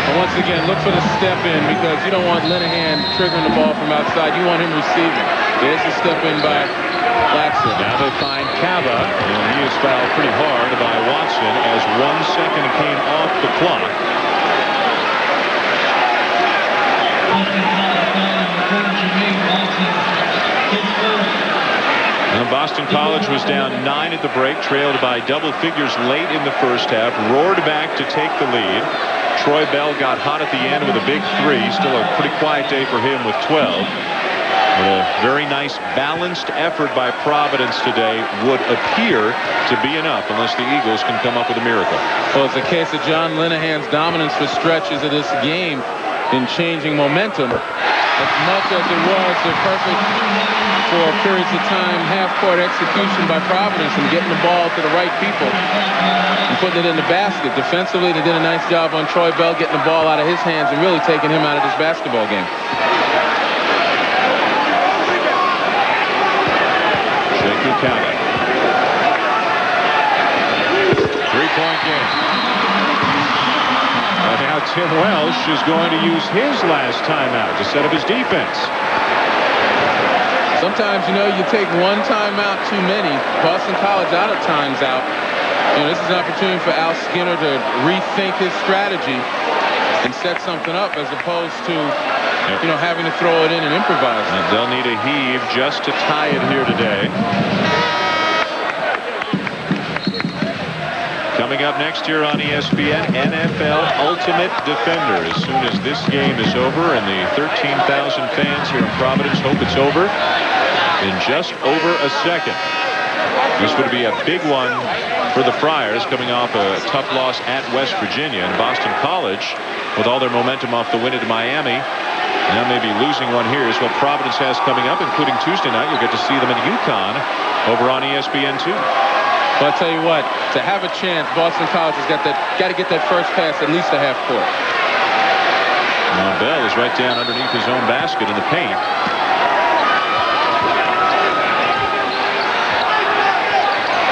And once again, look for the step in, because you don't want Linehan triggering the ball from outside. You want him receiving. There's the step in by Laxer. Now they find Cava, and he is fouled pretty hard by Watson as 1 second came off the clock. Now Boston College was down 9 at the break, trailed by double figures late in the first half, roared back to take the lead. Troy Bell got hot at the end with a big 3. Still a pretty quiet day for him with 12. But a very nice balanced effort by Providence today would appear to be enough unless the Eagles can come up with a miracle. Well, it's a case of John Linehan's dominance for stretches of this game in changing momentum. As much as it was the perfect, for periods of time, half-court execution by Providence and getting the ball to the right people and putting it in the basket. Defensively, they did a nice job on Troy Bell getting the ball out of his hands and really taking him out of this basketball game. Shaker Cava. 3-point game. And now Tim Welsh is going to use his last timeout to set up his defense. Sometimes, you know, you take one timeout too many. Boston College out of times out. You know, this is an opportunity for Al Skinner to rethink his strategy and set something up as opposed to, you know, having to throw it in and improvise. And they'll need a heave just to tie it here today. Coming up next year on ESPN, NFL Ultimate Defender. As soon as this game is over and the 13,000 fans here in Providence hope it's over in just over a second. This would be a big one for the Friars coming off a tough loss at West Virginia. And Boston College, with all their momentum off the win at Miami, now maybe losing one here is what Providence has coming up, including Tuesday night. You'll get to see them at UConn over on ESPN 2. Well, I'll tell you what, to have a chance, Boston College has got to get that first pass at least a half court. Now Bell is right down underneath his own basket in the paint.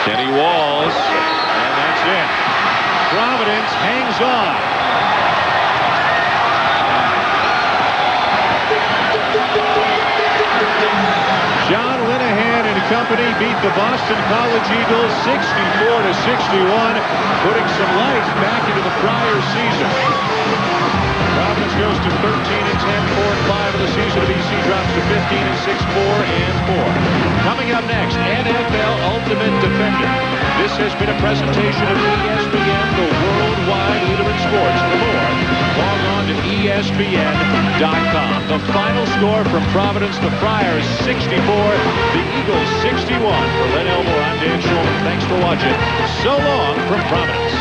Kenny Walls, and that's it. Providence hangs on. John Linehan and company beat the Boston College Eagles 64-61, putting some life back into the Friars season. Providence goes to 13-10, 4-5 of the season. BC drops to 15-6, 4-4. Coming up next, NFL Ultimate Defender. This has been a presentation of ESPN, the worldwide leader in sports. For more, log on to ESPN.com. The final score from Providence, the Friars 64, the Eagles 61. For Len Elmore, I'm Dan Shulman. Thanks for watching. So long from Providence.